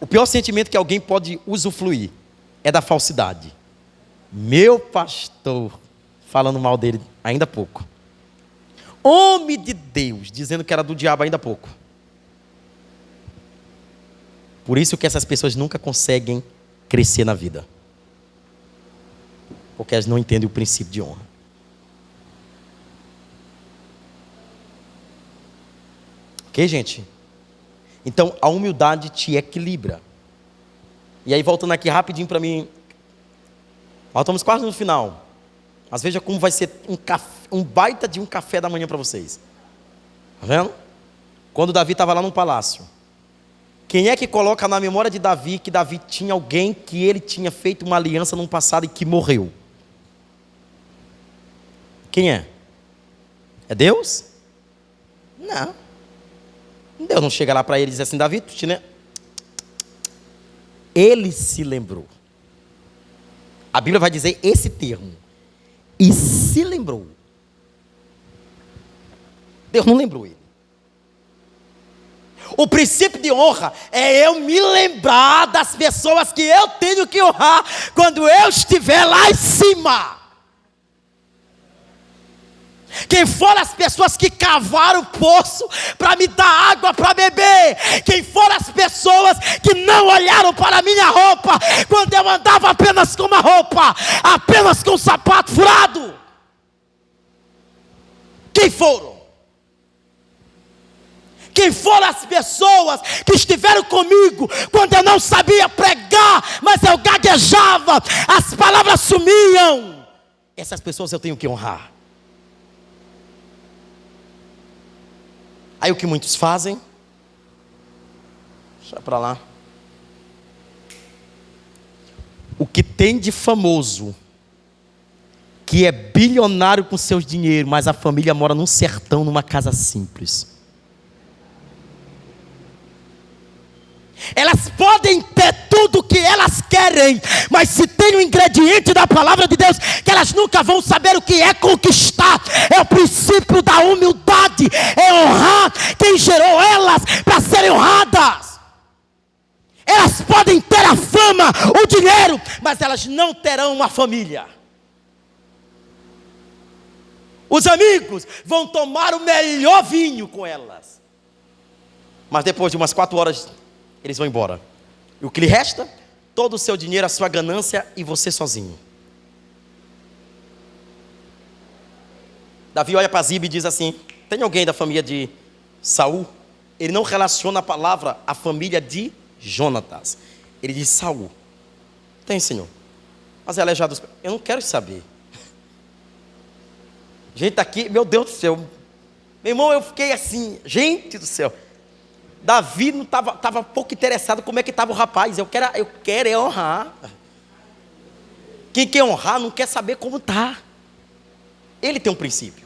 O pior sentimento que alguém pode usufruir é da falsidade. Meu pastor, falando mal dele ainda há pouco. Homem de Deus, dizendo que era do diabo ainda há pouco. Por isso que essas pessoas nunca conseguem crescer na vida. Porque elas não entendem o princípio de honra. Ok, gente? Então, a humildade te equilibra. E aí, voltando aqui rapidinho para mim. Nós estamos quase no final. Mas veja como vai ser um baita de um café da manhã para vocês. Tá vendo? Quando Davi estava lá no palácio. Quem é que coloca na memória de Davi que Davi tinha alguém que ele tinha feito uma aliança no passado e que morreu? Quem é? É Deus? Não. Deus não chega lá para ele e diz assim: Davi, tu te lembra? Ele se lembrou. A Bíblia vai dizer esse termo. e se lembrou. Deus não lembrou ele. O princípio de honra é eu me lembrar das pessoas que eu tenho que honrar quando eu estiver lá em cima. Quem foram as pessoas que cavaram o poço para me dar água para beber? Quem foram as pessoas que não olharam para a minha roupa quando eu andava apenas com uma roupa, apenas com um sapato furado? Quem foram? Quem foram as pessoas que estiveram comigo quando eu não sabia pregar, mas eu gaguejava, as palavras sumiam? Essas pessoas eu tenho que honrar. Aí o que muitos fazem? Deixa para lá. O que tem de famoso, que é bilionário com seus dinheiros, mas a família mora num sertão, numa casa simples. Elas podem ter tudo o que elas querem, mas se tem um ingrediente da palavra de Deus que elas nunca vão saber o que é conquistar, é o princípio da humildade, é honrar quem gerou elas para serem honradas. Elas podem ter a fama, o dinheiro, mas elas não terão uma família. Os amigos vão tomar o melhor vinho com elas, mas depois de umas 4 horas eles vão embora. E o que lhe resta? Todo o seu dinheiro, a sua ganância e você sozinho. Davi olha para Ziba e diz assim: tem alguém da família de Saul? Ele não relaciona a palavra à família de Jonatas. Ele diz Saul. Tem, senhor. Mas é aleijado. Eu não quero saber. Gente, aqui, meu Deus do céu. Meu irmão, eu fiquei assim, gente do céu. Davi não estava pouco interessado como é que estava o rapaz. Eu quero é honrar. Quem quer honrar não quer saber como está. Ele tem um princípio.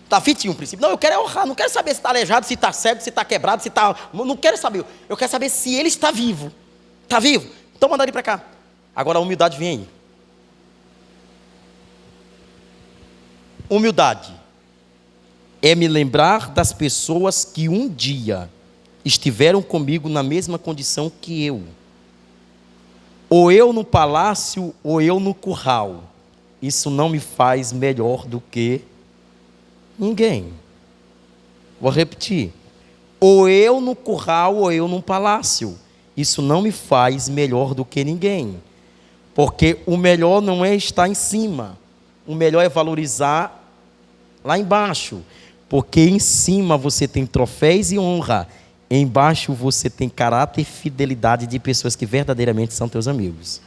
Davi tinha um princípio. Não, eu quero é honrar. Não quero saber se está aleijado, se está cego, se está quebrado, se está... Não quero saber. Eu quero saber se ele está vivo. Está vivo? Então manda ele para cá. Agora a humildade vem aí. Humildade é me lembrar das pessoas que um dia estiveram comigo na mesma condição que eu. Ou eu no palácio, ou eu no curral. Isso não me faz melhor do que ninguém. Vou repetir. Ou eu no curral, ou eu no palácio. Isso não me faz melhor do que ninguém. Porque o melhor não é estar em cima. O melhor é valorizar lá embaixo. Porque em cima você tem troféus e honra. Embaixo você tem caráter e fidelidade de pessoas que verdadeiramente são teus amigos.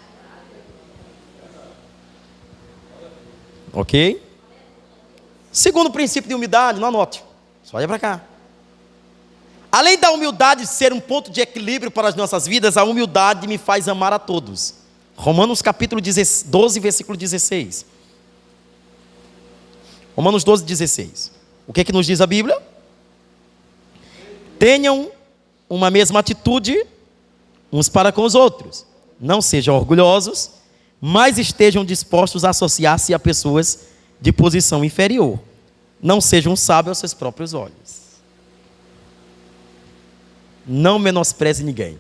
Ok? Segundo princípio de humildade, não anote. Só olha para cá. Além da humildade ser um ponto de equilíbrio para as nossas vidas, a humildade me faz amar a todos. Romanos capítulo 12, versículo 16. Romanos 12, 16. O que é que nos diz a Bíblia? Tenham uma mesma atitude uns para com os outros. Não sejam orgulhosos, mas estejam dispostos a associar-se a pessoas de posição inferior. Não sejam sábios aos seus próprios olhos. Não menospreze ninguém.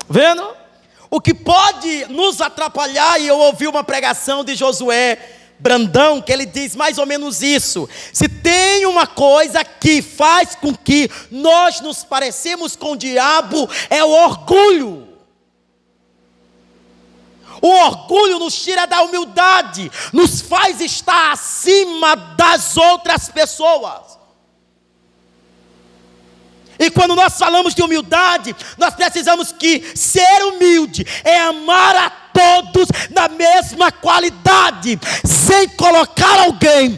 Vendo? O que pode nos atrapalhar, e eu ouvi uma pregação de Josué Brandão, que ele diz mais ou menos isso: se tem uma coisa que faz com que nós nos parecemos com o diabo, é o orgulho. O orgulho nos tira da humildade, nos faz estar acima das outras pessoas. E quando nós falamos de humildade, nós precisamos que ser humilde é amar a todos na mesma qualidade, sem colocar alguém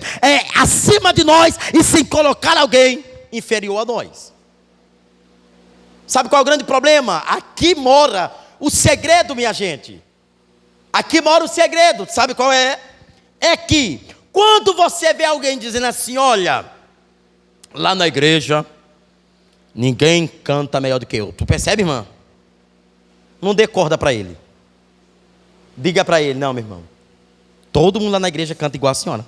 acima de nós e sem colocar alguém inferior a nós. Sabe qual é o grande problema? Aqui mora o segredo, minha gente. Aqui mora o segredo. Sabe qual é? É que quando você vê alguém dizendo assim: olha, lá na igreja ninguém canta melhor do que eu. Tu percebe, irmã? Não dê corda para ele. Diga para ele: não, meu irmão, todo mundo lá na igreja canta igual a senhora.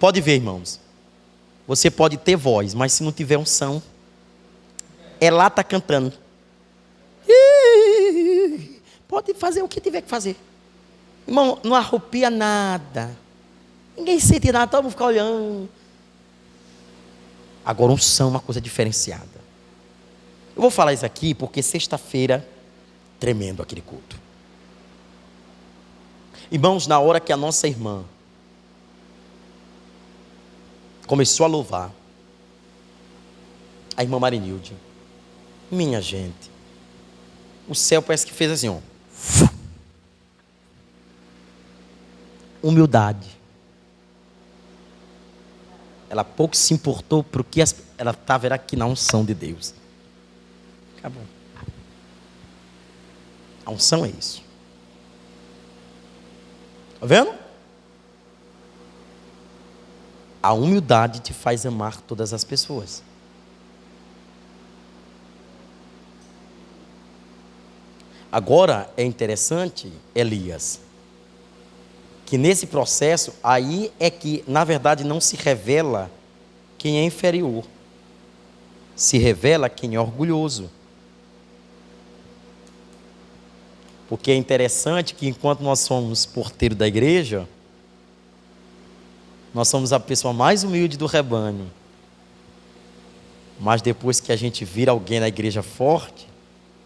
Pode ver, irmãos, você pode ter voz, mas se não tiver unção, é lá tá cantando. Pode fazer o que tiver que fazer. Irmão, não arrupia nada. Ninguém sente nada, todo mundo fica olhando. Agora, unção é uma coisa diferenciada. Eu vou falar isso aqui porque sexta-feira, tremendo aquele culto. Irmãos, na hora que a nossa irmã começou a louvar, a irmã Marinilde, minha gente, o céu parece que fez assim, ó. Humildade. Ela pouco se importou porque ela estava aqui na unção de Deus. Acabou. A unção é isso. Está vendo? A humildade te faz amar todas as pessoas. Agora é interessante, Elias, que nesse processo, aí é que, na verdade, não se revela quem é inferior. Se revela quem é orgulhoso. Porque é interessante que, enquanto nós somos porteiro da igreja, nós somos a pessoa mais humilde do rebanho. Mas depois que a gente vira alguém na igreja forte,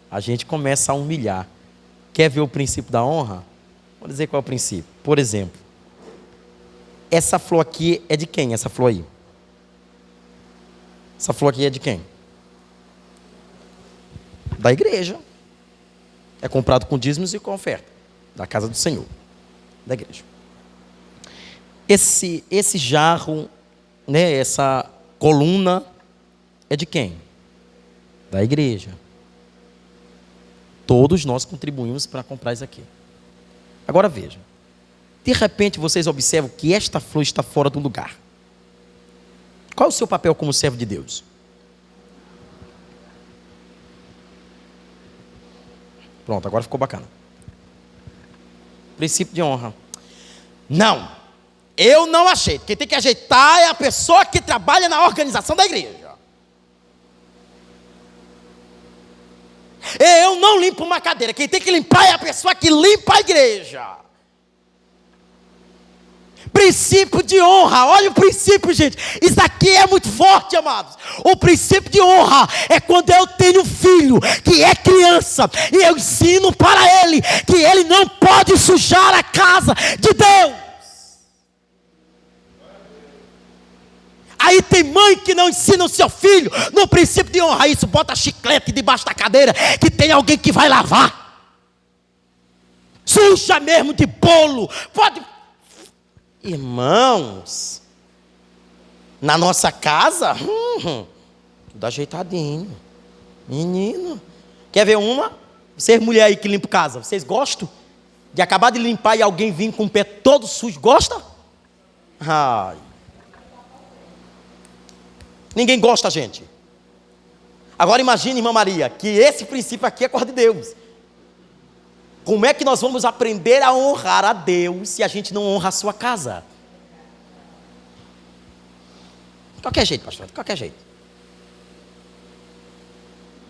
a gente começa a humilhar. Quer ver o princípio da honra? Vou dizer qual é o princípio. Por exemplo, essa flor aqui é de quem? Essa flor aí? Essa flor aqui é de quem? Da igreja. É comprado com dízimos e com oferta. Da casa do Senhor. Da igreja. Esse jarro, né, essa coluna é de quem? Da igreja. Todos nós contribuímos para comprar isso aqui. Agora veja. De repente vocês observam que esta flor está fora do lugar. Qual é o seu papel como servo de Deus? Pronto, agora ficou bacana. Princípio de honra. Não, eu não achei. Quem tem que ajeitar é a pessoa que trabalha na organização da igreja. Eu não limpo uma cadeira. Quem tem que limpar é a pessoa que limpa a igreja. Princípio de honra. Olha o princípio, gente. Isso aqui é muito forte, amados. O princípio de honra é quando eu tenho um filho que é criança e eu ensino para ele que ele não pode sujar a casa de Deus. Aí tem mãe que não ensina o seu filho no princípio de honra. Isso, bota chiclete debaixo da cadeira, que tem alguém que vai lavar. Suja mesmo de bolo. Pode. Irmãos, na nossa casa, tudo ajeitadinho. Menino. Quer ver uma? Vocês mulher aí que limpa casa, vocês gostam de acabar de limpar e alguém vir com o pé todo sujo? Gosta? Ai. Ninguém gosta, gente. Agora imagine, irmã Maria, que esse princípio aqui é coisa de Deus. Como é que nós vamos aprender a honrar a Deus se a gente não honra a sua casa? De qualquer jeito, pastor, de qualquer jeito.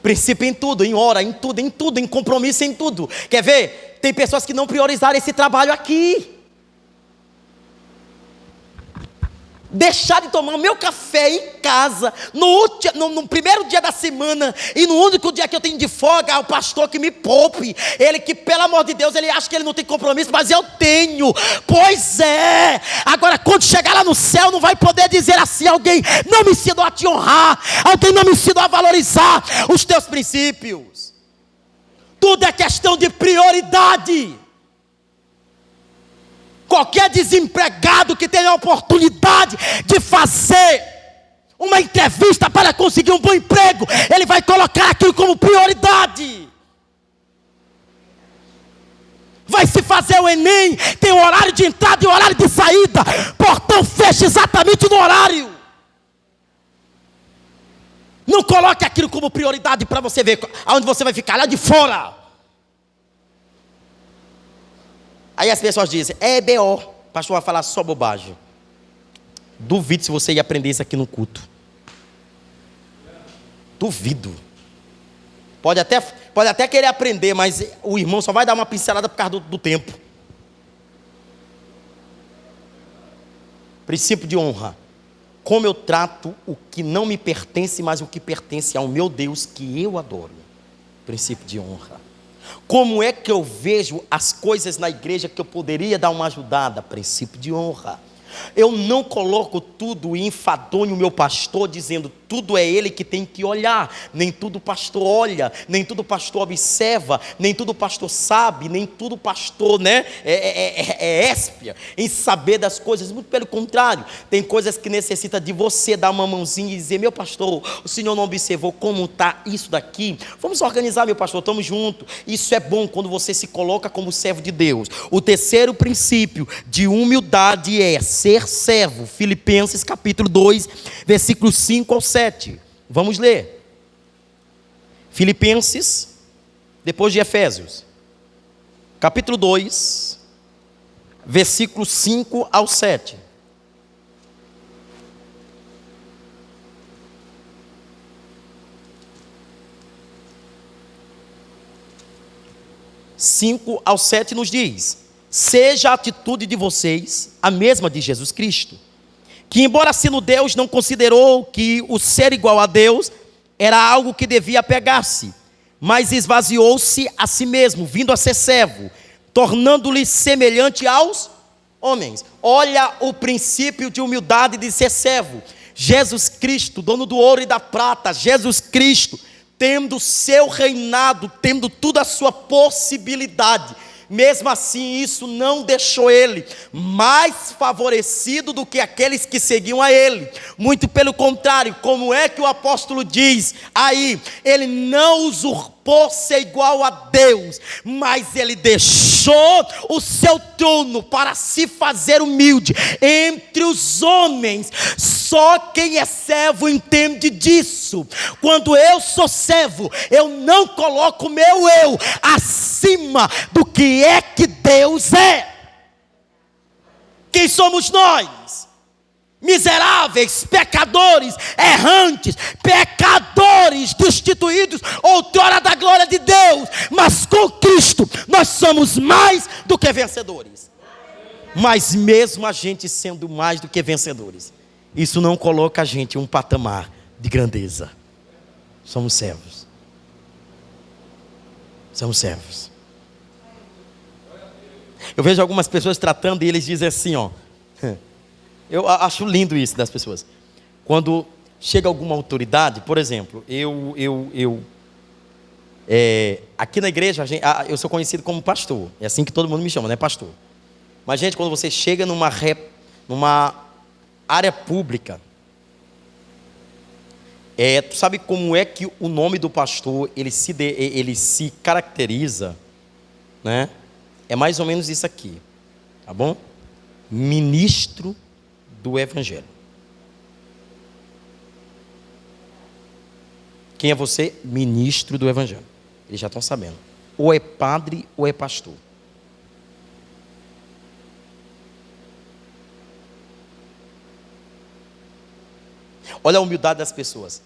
Princípio em tudo, em hora, em tudo, em compromisso, em tudo. Quer ver? Tem pessoas que não priorizaram esse trabalho aqui. Deixar de tomar o meu café em casa no primeiro dia da semana e no único dia que eu tenho de folga, o pastor que me poupe. Ele que, pelo amor de Deus, ele acha que ele não tem compromisso, mas eu tenho. Pois é. Agora, quando chegar lá no céu, não vai poder dizer assim: alguém não me ensinou a te honrar, alguém não me ensinou a valorizar os teus princípios. Tudo é questão de prioridade. Qualquer desempregado que tenha a oportunidade de fazer uma entrevista para conseguir um bom emprego, ele vai colocar aquilo como prioridade. Vai se fazer o Enem, tem o horário de entrada e o horário de saída. Portão fecha exatamente no horário. Não coloque aquilo como prioridade para você ver aonde você vai ficar, lá de fora. Aí as pessoas dizem, BO, o pastor vai falar só bobagem. Duvido se você ia aprender isso aqui no culto. Duvido. Pode até querer aprender, mas o irmão só vai dar uma pincelada por causa do tempo. Princípio de honra. Como eu trato o que não me pertence, mas o que pertence ao meu Deus que eu adoro. Princípio de honra. Como é que eu vejo as coisas na igreja que eu poderia dar uma ajudada? Princípio de honra. Eu não coloco tudo e enfadonho o meu pastor, dizendo tudo é ele que tem que olhar. Nem tudo o pastor olha, nem tudo o pastor observa, nem tudo o pastor sabe, nem tudo o pastor é éspia em saber das coisas. Muito pelo contrário, tem coisas que necessita de você dar uma mãozinha e dizer, meu pastor, o senhor não observou como está isso daqui? Vamos organizar, meu pastor, estamos juntos. Isso é bom quando você se coloca como servo de Deus. O terceiro princípio de humildade é ser servo. Filipenses capítulo 2, versículos 5 ao 7. Vamos ler. Filipenses, depois de Efésios. Capítulo 2, versículos 5 ao 7. (5 ao 7) nos diz: seja a atitude de vocês a mesma de Jesus Cristo, que embora sendo Deus, não considerou que o ser igual a Deus era algo que devia apegar-se, mas esvaziou-se a si mesmo, vindo a ser servo, tornando-lhe semelhante aos homens. Olha o princípio de humildade de ser servo. Jesus Cristo, dono do ouro e da prata, Jesus Cristo, tendo seu reinado, tendo toda a sua possibilidade, mesmo assim isso não deixou ele mais favorecido do que aqueles que seguiam a ele. Muito pelo contrário, como é que o apóstolo diz aí? Ele não usurpou ser igual a Deus, mas ele deixou o seu trono para se fazer humilde entre os homens. Só quem é servo entende disso. Quando eu sou servo, eu não coloco o meu eu acima do que é que Deus é. Quem somos nós? Miseráveis, pecadores, errantes, pecadores, destituídos outrora da glória de Deus, mas com Cristo nós somos mais do que vencedores. Mas mesmo a gente sendo mais do que vencedores, isso não coloca a gente em um patamar de grandeza. Somos servos. Somos servos. Eu vejo algumas pessoas tratando e eles dizem assim, ó. Eu acho lindo isso das pessoas. Quando chega alguma autoridade, por exemplo, aqui na igreja, eu sou conhecido como pastor. É assim que todo mundo me chama, né, pastor? Mas, gente, quando você chega numa área pública, tu sabe como é que o nome do pastor ele se caracteriza, né? É mais ou menos isso aqui, tá bom? Ministro do Evangelho. Quem é você? Ministro do Evangelho. Eles já estão sabendo. Ou é padre ou é pastor. Olha a humildade das pessoas.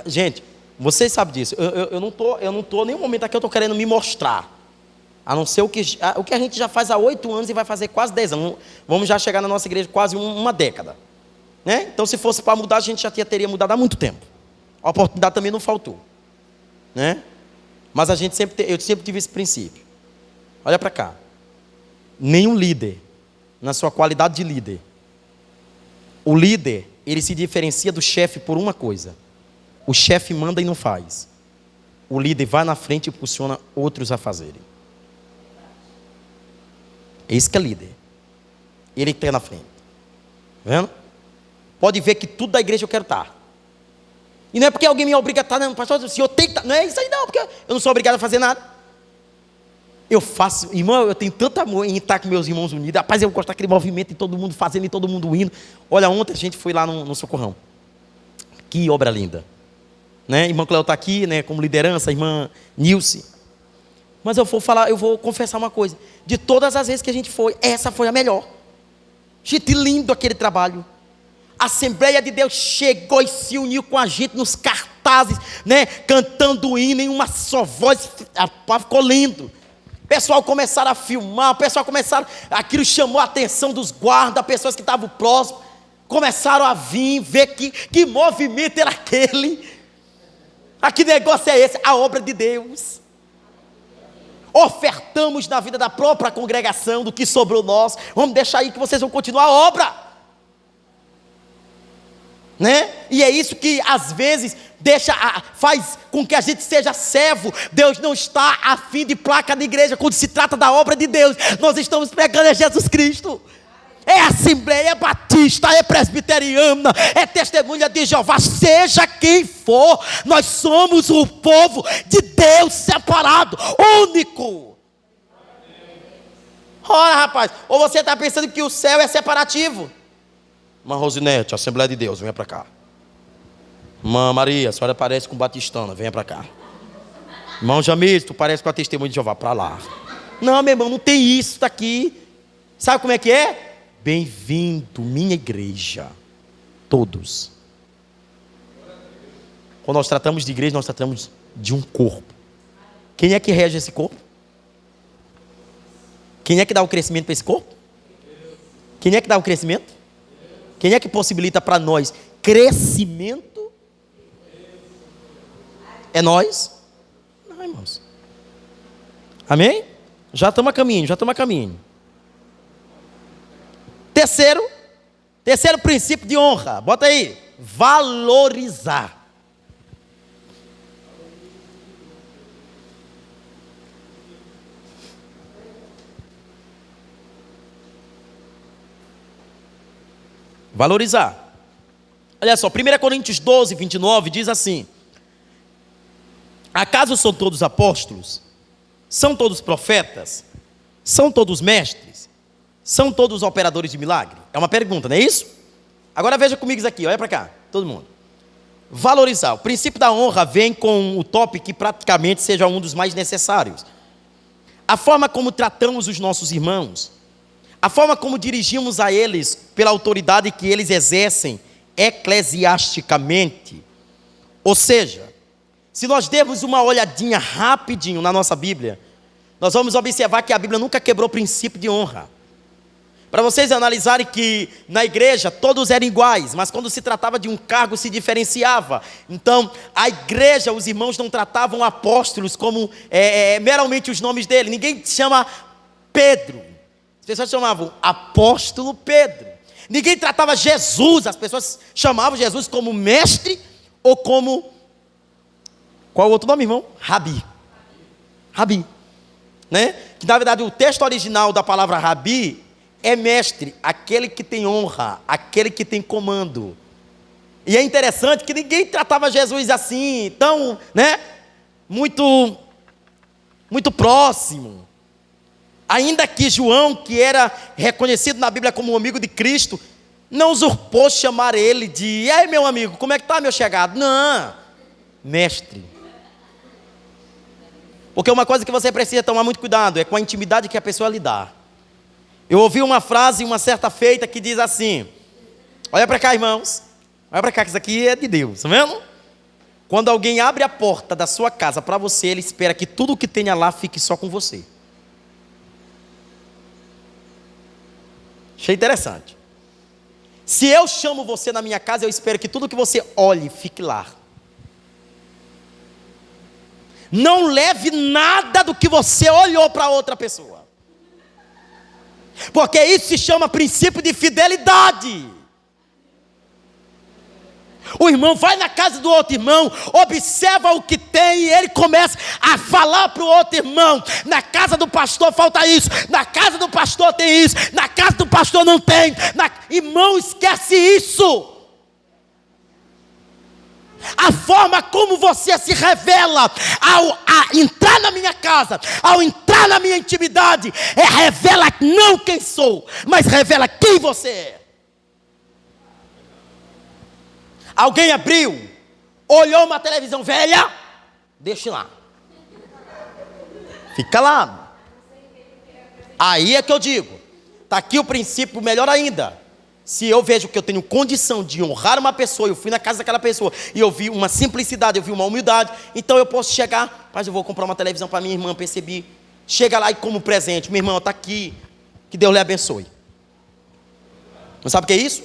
Gente, vocês sabem disso. Eu não tô em nenhum momento aqui eu estou querendo me mostrar. A não ser o que a gente já faz há 8 anos e vai fazer quase 10 anos. Vamos já chegar na nossa igreja quase uma década. Né? Então, se fosse para mudar, a gente já teria mudado há muito tempo. A oportunidade também não faltou. Né? Mas eu sempre tive esse princípio. Olha para cá. Nenhum líder, na sua qualidade de líder, o líder, ele se diferencia do chefe por uma coisa. O chefe manda e não faz. O líder vai na frente e impulsiona outros a fazerem. Esse que é líder. Ele que está na frente. Tá vendo? Pode ver que tudo da igreja eu quero estar. E não é porque alguém me obriga a estar, não, pastor, o senhor tem que estar. Não é isso aí não, porque eu não sou obrigado a fazer nada. Eu faço, irmão, eu tenho tanto amor em estar com meus irmãos unidos. Rapaz, eu gosto daquele movimento e todo mundo fazendo e todo mundo indo. Olha, ontem a gente foi lá no Socorrão. Que obra linda. Né? Irmã Cléo está aqui, né, como liderança, irmã Nilce. Mas eu vou confessar uma coisa. De todas as vezes que a gente foi, essa foi a melhor. Gente, lindo aquele trabalho. A Assembleia de Deus chegou e se uniu com a gente nos cartazes, né, cantando o hino em uma só voz. Ficou lindo. O pessoal começaram a filmar, aquilo chamou a atenção dos guardas, pessoas que estavam próximos, começaram a vir, ver que movimento era aquele. Que negócio é esse? A obra de Deus. Ofertamos na vida da própria congregação, do que sobrou nós. Vamos deixar aí que vocês vão continuar a obra. Né? E é isso que às vezes faz com que a gente seja servo. Deus não está a fim de placa de igreja. Quando se trata da obra de Deus, nós estamos pregando Jesus Cristo. É Assembleia, é Batista, é Presbiteriana, é Testemunha de Jeová, seja quem for, nós somos o povo de Deus separado, único. Ora, rapaz, ou você está pensando que o céu é separativo? Irmã Rosinete, Assembleia de Deus, venha para cá. Irmã Maria, a senhora parece com Batistana, venha para cá. Irmão Jamil, tu parece com a Testemunha de Jeová, para lá. Não, meu irmão, não tem isso daqui. Sabe como é que é? Bem-vindo, minha igreja. Todos. Quando nós tratamos de igreja, nós tratamos de um corpo. Quem é que rege esse corpo? Quem é que dá o crescimento para esse corpo? Quem é que dá o crescimento? Quem é que possibilita para nós crescimento? É nós? Não, irmãos. Amém? Já estamos a caminho. Terceiro princípio de honra, bota aí, valorizar. Valorizar. Olha só, 1 Coríntios 12, 29 diz assim: acaso são todos apóstolos? São todos profetas? São todos mestres? São todos operadores de milagre? É uma pergunta, não é isso? Agora veja comigo isso aqui, olha para cá, todo mundo. Valorizar. O princípio da honra vem com o tópico que praticamente seja um dos mais necessários. A forma como tratamos os nossos irmãos, a forma como dirigimos a eles pela autoridade que eles exercem eclesiasticamente. Ou seja, se nós dermos uma olhadinha rapidinho na nossa Bíblia, nós vamos observar que a Bíblia nunca quebrou o princípio de honra. Para vocês analisarem que na igreja todos eram iguais, mas quando se tratava de um cargo se diferenciava. Então a igreja, os irmãos não tratavam apóstolos como meramente os nomes dele. Ninguém chama Pedro, as pessoas chamavam apóstolo Pedro. Ninguém tratava Jesus, as pessoas chamavam Jesus como mestre ou como, qual é o outro nome, irmão? Rabi, né? Que na verdade o texto original da palavra Rabi é mestre, aquele que tem honra, aquele que tem comando. E é interessante que ninguém tratava Jesus assim, tão, né, muito próximo. Ainda que João, que era reconhecido na Bíblia como um amigo de Cristo, não usurpou chamar ele de: e aí, meu amigo, como é que está, meu chegado? Não, mestre. Porque uma coisa que você precisa tomar muito cuidado é com a intimidade que a pessoa lhe dá. Eu ouvi uma frase uma certa feita que diz assim: olha para cá, irmãos, olha para cá, que isso aqui é de Deus, tá vendo? Quando alguém abre a porta da sua casa para você, ele espera que tudo o que tenha lá fique só com você. Achei interessante. Se eu chamo você na minha casa, eu espero que tudo que você olhe fique lá. Não leve nada do que você olhou para outra pessoa. Porque isso se chama princípio de fidelidade. O irmão vai na casa do outro irmão, observa o que tem e ele começa a falar para o outro irmão: na casa do pastor falta isso, na casa do pastor tem isso, na casa do pastor não tem. Irmão, esquece isso. A forma como você se revela ao entrar na minha casa, ao entrar na minha intimidade, revela não quem sou, mas revela quem você é. Alguém abriu, olhou uma televisão velha, deixa lá. Fica lá. Aí é que eu digo, está aqui o princípio melhor ainda. Se eu vejo que eu tenho condição de honrar uma pessoa, eu fui na casa daquela pessoa e eu vi uma simplicidade, eu vi uma humildade, então eu posso chegar, mas eu vou comprar uma televisão para minha irmã, percebi. Chega lá e como presente, minha irmã está aqui, que Deus lhe abençoe. Não sabe o que é isso?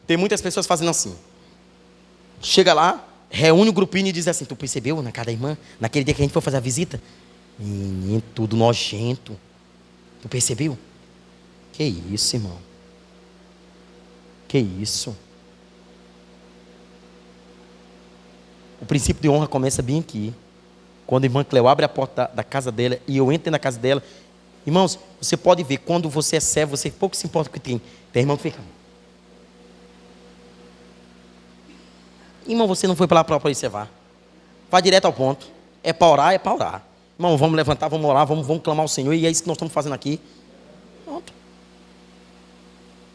Tem muitas pessoas fazendo assim. Chega lá, reúne o grupinho e diz assim: tu percebeu na casa da irmã, naquele dia que a gente foi fazer a visita? Menino, tudo nojento. Tu percebeu? Que isso, irmão? Que isso? O princípio de honra começa bem aqui. Quando a irmã Cleo abre a porta da casa dela e eu entro na casa dela. Irmãos, você pode ver, quando você é servo, você pouco se importa com o que tem. Tem irmão que fica. Irmão, você não foi para lá para observar. Vai direto ao ponto. É para orar, é para orar. Irmão, vamos levantar, vamos orar, vamos clamar ao Senhor. E é isso que nós estamos fazendo aqui. Pronto.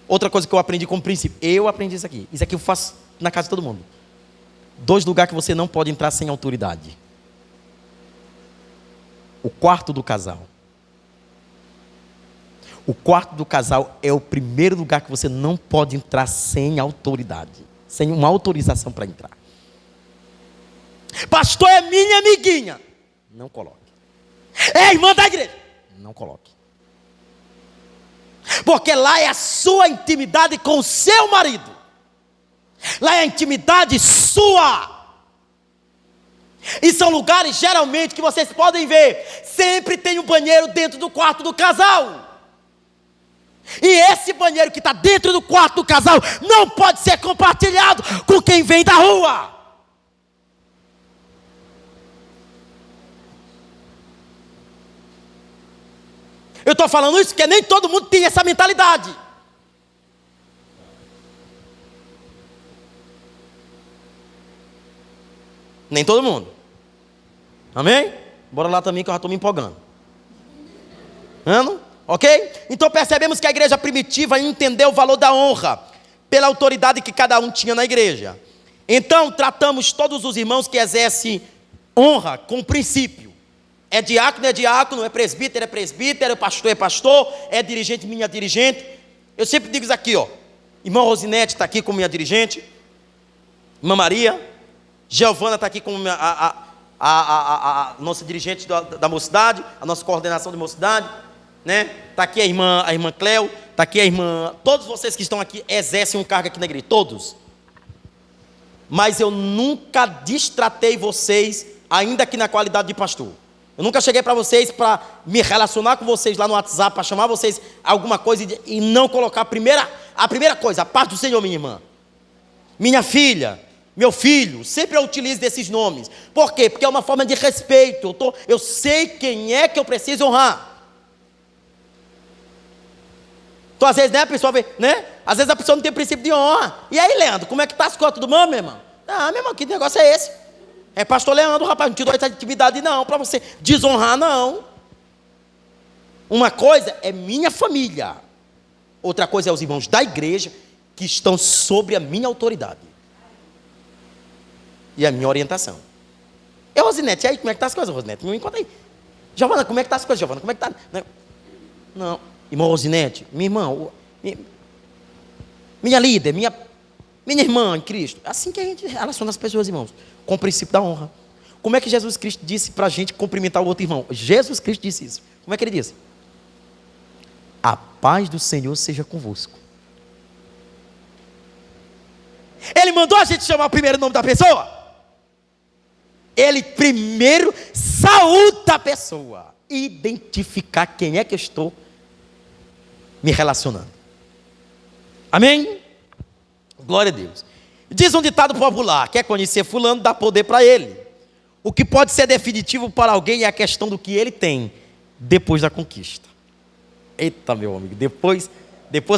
Outra coisa que eu aprendi como princípio. Eu aprendi isso aqui. Isso aqui eu faço na casa de todo mundo. 2 lugares que você não pode entrar sem autoridade. O quarto do casal. O quarto do casal é o primeiro lugar que você não pode entrar sem autoridade. Sem uma autorização para entrar. Pastor é minha amiguinha. Não coloque. É irmã da igreja. Não coloque. Porque lá é a sua intimidade com o seu marido. Lá é a intimidade sua. E são lugares geralmente que vocês podem ver. Sempre tem um banheiro dentro do quarto do casal. E esse banheiro que está dentro do quarto do casal não pode ser compartilhado com quem vem da rua. Eu estou falando isso porque nem todo mundo tem essa mentalidade. Nem todo mundo. Amém? Bora lá também que eu já estou me empolgando. Ok? Então percebemos que a igreja primitiva entendeu o valor da honra pela autoridade que cada um tinha na igreja. Então tratamos todos os irmãos que exercem honra com princípio. É diácono, é presbítero, é pastor, é dirigente, minha dirigente. Eu sempre digo isso aqui, ó. Irmã Rosinete está aqui como minha dirigente. Irmã Maria. Giovana está aqui como a nossa dirigente da mocidade, a nossa coordenação de mocidade. Né? Está aqui a irmã Cleo, está aqui a irmã. Todos vocês que estão aqui exercem um cargo aqui na igreja, todos. Mas eu nunca destratei vocês, ainda que na qualidade de pastor. Eu nunca cheguei para vocês para me relacionar com vocês lá no WhatsApp, para chamar vocês alguma coisa e não colocar a primeira coisa, a paz do Senhor, minha irmã, minha filha, meu filho. Sempre eu utilizo desses nomes. Por quê? Porque é uma forma de respeito. Eu sei quem é que eu preciso honrar. Então, às vezes, né, a pessoa vê, né? Às vezes a pessoa não tem princípio de honra. E aí, Leandro, como é que tá as coisas? Tudo bom, meu irmão? Ah, meu irmão, que negócio é esse? É pastor Leandro, rapaz, não te dou essa intimidade não, para você desonrar, não. Uma coisa é minha família. Outra coisa é os irmãos da igreja que estão sobre a minha autoridade. E a minha orientação. E Rosinete, e aí, como é que tá as coisas, Rosinete? Me conta aí. Giovana, como é que tá as coisas, Giovana? Como é que tá? Não. Irmã Rosinete, minha irmã, minha líder, minha irmã em Cristo. É assim que a gente relaciona as pessoas, irmãos, com o princípio da honra. Como é que Jesus Cristo disse para a gente cumprimentar o outro irmão? Jesus Cristo disse isso. Como é que ele disse? A paz do Senhor seja convosco. Ele mandou a gente chamar o primeiro nome da pessoa? Ele primeiro saúda a pessoa. Identificar quem é que eu estou me relacionando. Amém? Glória a Deus. Diz um ditado popular: quer conhecer fulano, dá poder para ele. O que pode ser definitivo para alguém é a questão do que ele tem depois da conquista. Eita, meu amigo, depois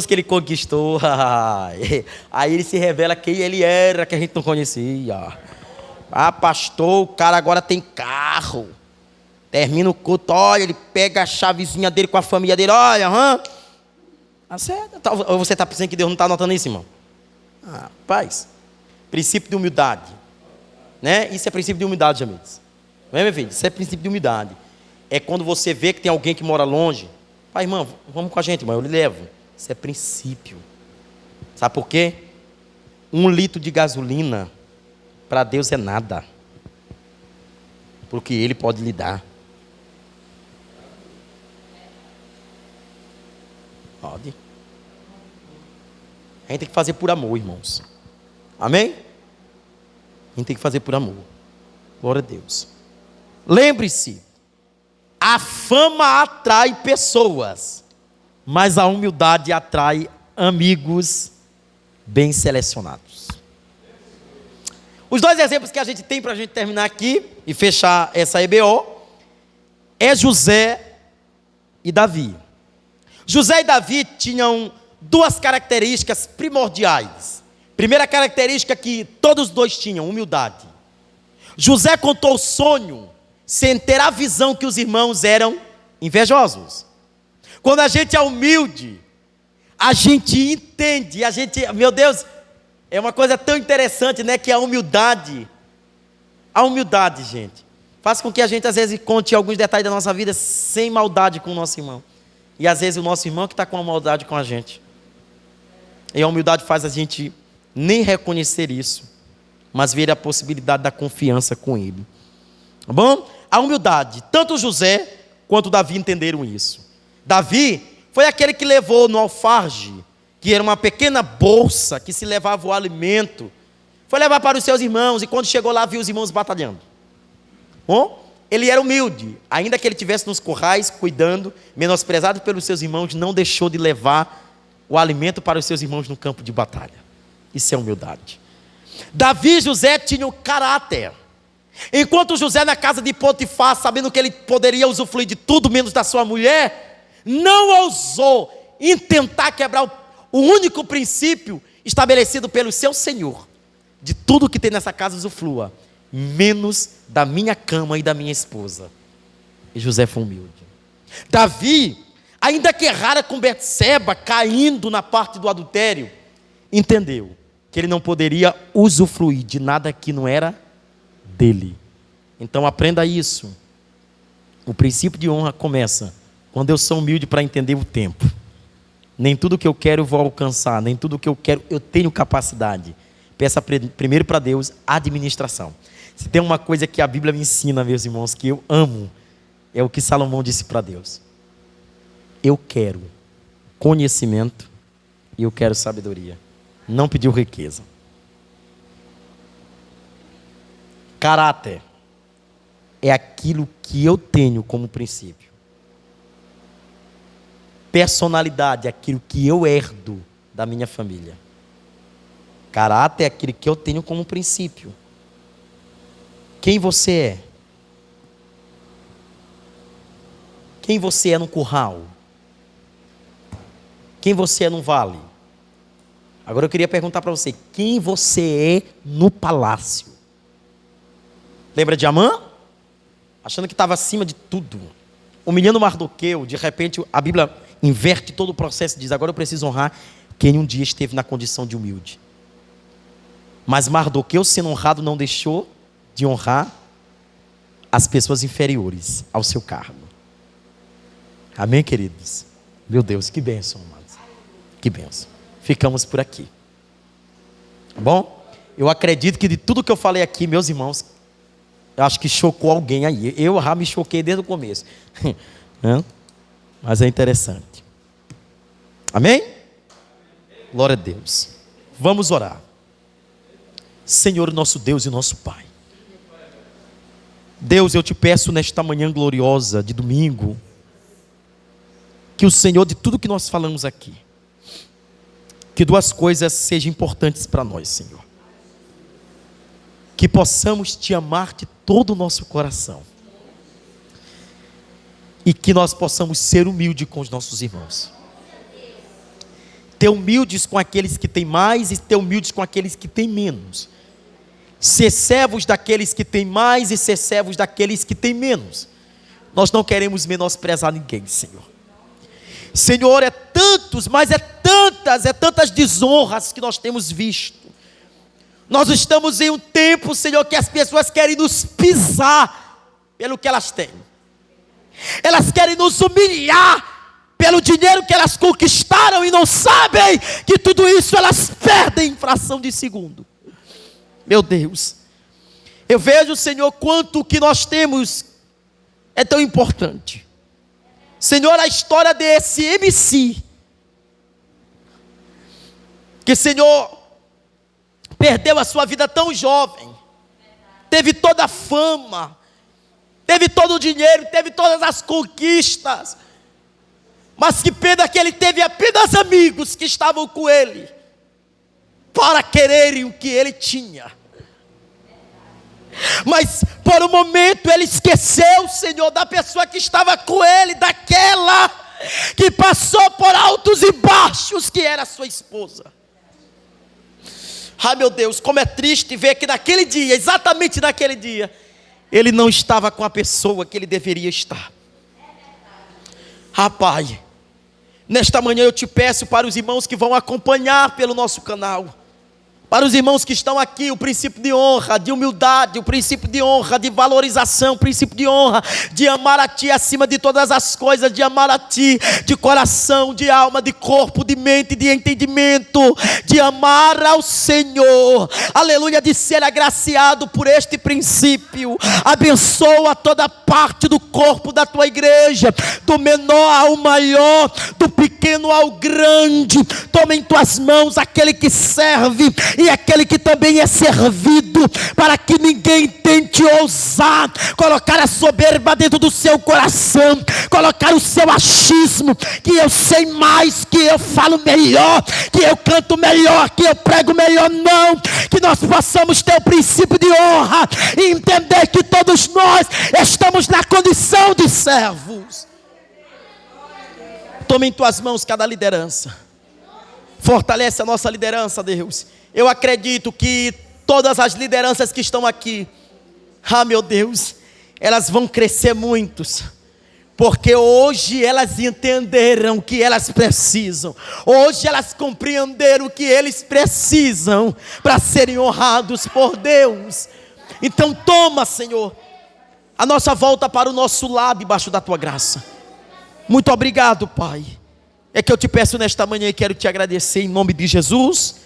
que ele conquistou, aí ele se revela quem ele era, que a gente não conhecia. Ah, pastor, o cara agora tem carro. Termina o culto, olha, ele pega a chavezinha dele com a família dele, olha, Ou você está pensando que Deus não está notando isso, irmão? Rapaz, Princípio de humildade. Né? Isso é princípio de humildade, amigos. Não é, meu filho? Isso é princípio de humildade. É quando você vê que tem alguém que mora longe. Pai, irmão, vamos com a gente, irmão, eu lhe levo. Isso é princípio. Sabe por quê? 1 litro de gasolina, para Deus é nada. Porque Ele pode lhe dar. Pode. A gente tem que fazer por amor, irmãos. Amém? A gente tem que fazer por amor. Glória a Deus. Lembre-se, a fama atrai pessoas, mas a humildade atrai amigos bem selecionados. Os 2 exemplos que a gente tem para a gente terminar aqui e fechar essa EBO é José e Davi. José e Davi tinham 2 características primordiais. Primeira característica que todos os 2 tinham, humildade. José contou o sonho sem ter a visão que os irmãos eram invejosos. Quando a gente é humilde, a gente entende, meu Deus, é uma coisa tão interessante, né, que a humildade, gente, faz com que a gente às vezes conte alguns detalhes da nossa vida sem maldade com o nosso irmão. E às vezes o nosso irmão que está com a maldade com a gente. E a humildade faz a gente nem reconhecer isso, mas ver a possibilidade da confiança com Ele. Tá bom? A humildade, tanto José quanto Davi entenderam isso. Davi foi aquele que levou no alfarge, que era uma pequena bolsa que se levava o alimento, foi levar para os seus irmãos, e quando chegou lá viu os irmãos batalhando. Bom, ele era humilde, ainda que ele estivesse nos currais, cuidando, menosprezado pelos seus irmãos, não deixou de levar o alimento para os seus irmãos no campo de batalha. Isso é humildade. Davi e José tinham caráter. Enquanto José na casa de Potifar, sabendo que ele poderia usufruir de tudo menos da sua mulher, não ousou intentar quebrar o único princípio estabelecido pelo seu Senhor: de tudo que tem nessa casa usufrua, menos da minha cama e da minha esposa. E José foi humilde. Davi, ainda que errara com Betseba, caindo na parte do adultério, entendeu que ele não poderia usufruir de nada que não era dele. Então aprenda isso. O princípio de honra começa quando eu sou humilde para entender o tempo. Nem tudo que eu quero eu vou alcançar, nem tudo que eu quero eu tenho capacidade. Peça primeiro para Deus administração. Se tem uma coisa que a Bíblia me ensina, meus irmãos, que eu amo, é o que Salomão disse para Deus: eu quero conhecimento e eu quero sabedoria. Não pediu riqueza. Caráter é aquilo que eu tenho como princípio. Personalidade é aquilo que eu herdo da minha família. Caráter é aquilo que eu tenho como princípio. Quem você é? Quem você é no curral? Quem você é no vale? Agora eu queria perguntar para você: quem você é no palácio? Lembra de Amã? Achando que estava acima de tudo, humilhando Mardoqueu. De repente a Bíblia inverte todo o processo e diz: agora eu preciso honrar quem um dia esteve na condição de humilde. Mas Mardoqueu, sendo honrado, não deixou de honrar as pessoas inferiores ao seu cargo. Amém, queridos? Meu Deus, que bênção, amados. Que bênção. Ficamos por aqui. Bom, eu acredito que de tudo que eu falei aqui, meus irmãos, eu acho que chocou alguém aí. Eu já me choquei desde o começo. Mas é interessante. Amém? Glória a Deus. Vamos orar. Senhor, nosso Deus e nosso Pai. Deus, eu te peço nesta manhã gloriosa de domingo, que o Senhor, de tudo que nós falamos aqui, que 2 coisas sejam importantes para nós, Senhor. Que possamos te amar de todo o nosso coração. E que nós possamos ser humildes com os nossos irmãos. Ter humildes com aqueles que têm mais e ter humildes com aqueles que têm menos. Ser servos daqueles que têm mais e ser servos daqueles que têm menos. Nós não queremos menosprezar ninguém, Senhor. Senhor, é tantas desonras que nós temos visto. Nós estamos em um tempo, Senhor, que as pessoas querem nos pisar pelo que elas têm. Elas querem nos humilhar pelo dinheiro que elas conquistaram e não sabem que tudo isso elas perdem em fração de segundo. Meu Deus, eu vejo, Senhor, quanto o que nós temos é tão importante. Senhor, a história desse MC, que, Senhor, perdeu a sua vida tão jovem, teve toda a fama, teve todo o dinheiro, teve todas as conquistas, mas que pena que ele teve apenas amigos que estavam com ele, para quererem o que ele tinha. Mas por um momento ele esqueceu, Senhor, da pessoa que estava com ele, daquela que passou por altos e baixos, que era sua esposa. Meu Deus, como é triste ver que naquele dia, exatamente naquele dia, ele não estava com a pessoa que ele deveria estar. Pai, nesta manhã eu te peço para os irmãos que vão acompanhar pelo nosso canal, para os irmãos que estão aqui, o princípio de honra, de humildade, o princípio de honra, de valorização, o princípio de honra, de amar a Ti acima de todas as coisas, de amar a Ti de coração, de alma, de corpo, de mente, de entendimento, de amar ao Senhor, aleluia, de ser agraciado por este princípio. Abençoa toda parte do corpo da Tua igreja, do menor ao maior, do pequeno ao grande. Toma em Tuas mãos aquele que serve e aquele que também é servido, para que ninguém tente ousar colocar a soberba dentro do seu coração, colocar o seu achismo, que eu sei mais, que eu falo melhor, que eu canto melhor, que eu prego melhor. Não, que nós possamos ter o princípio de honra e entender que todos nós estamos na condição de servos. Toma em Tuas mãos cada liderança, fortalece a nossa liderança, Deus. Eu acredito que todas as lideranças que estão aqui, meu Deus, elas vão crescer muitos, porque hoje elas entenderam o que elas precisam, hoje elas compreenderam o que eles precisam para serem honrados por Deus. Então toma, Senhor, a nossa volta para o nosso lar debaixo da Tua graça. Muito obrigado, Pai. É que eu te peço nesta manhã e quero te agradecer em nome de Jesus.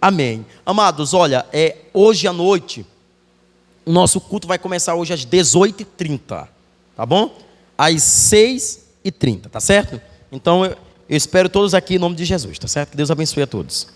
Amém. Amados, olha, hoje à noite, o nosso culto vai começar hoje às 18h30, tá bom? Às 6h30, tá certo? Então eu espero todos aqui em nome de Jesus, tá certo? Que Deus abençoe a todos.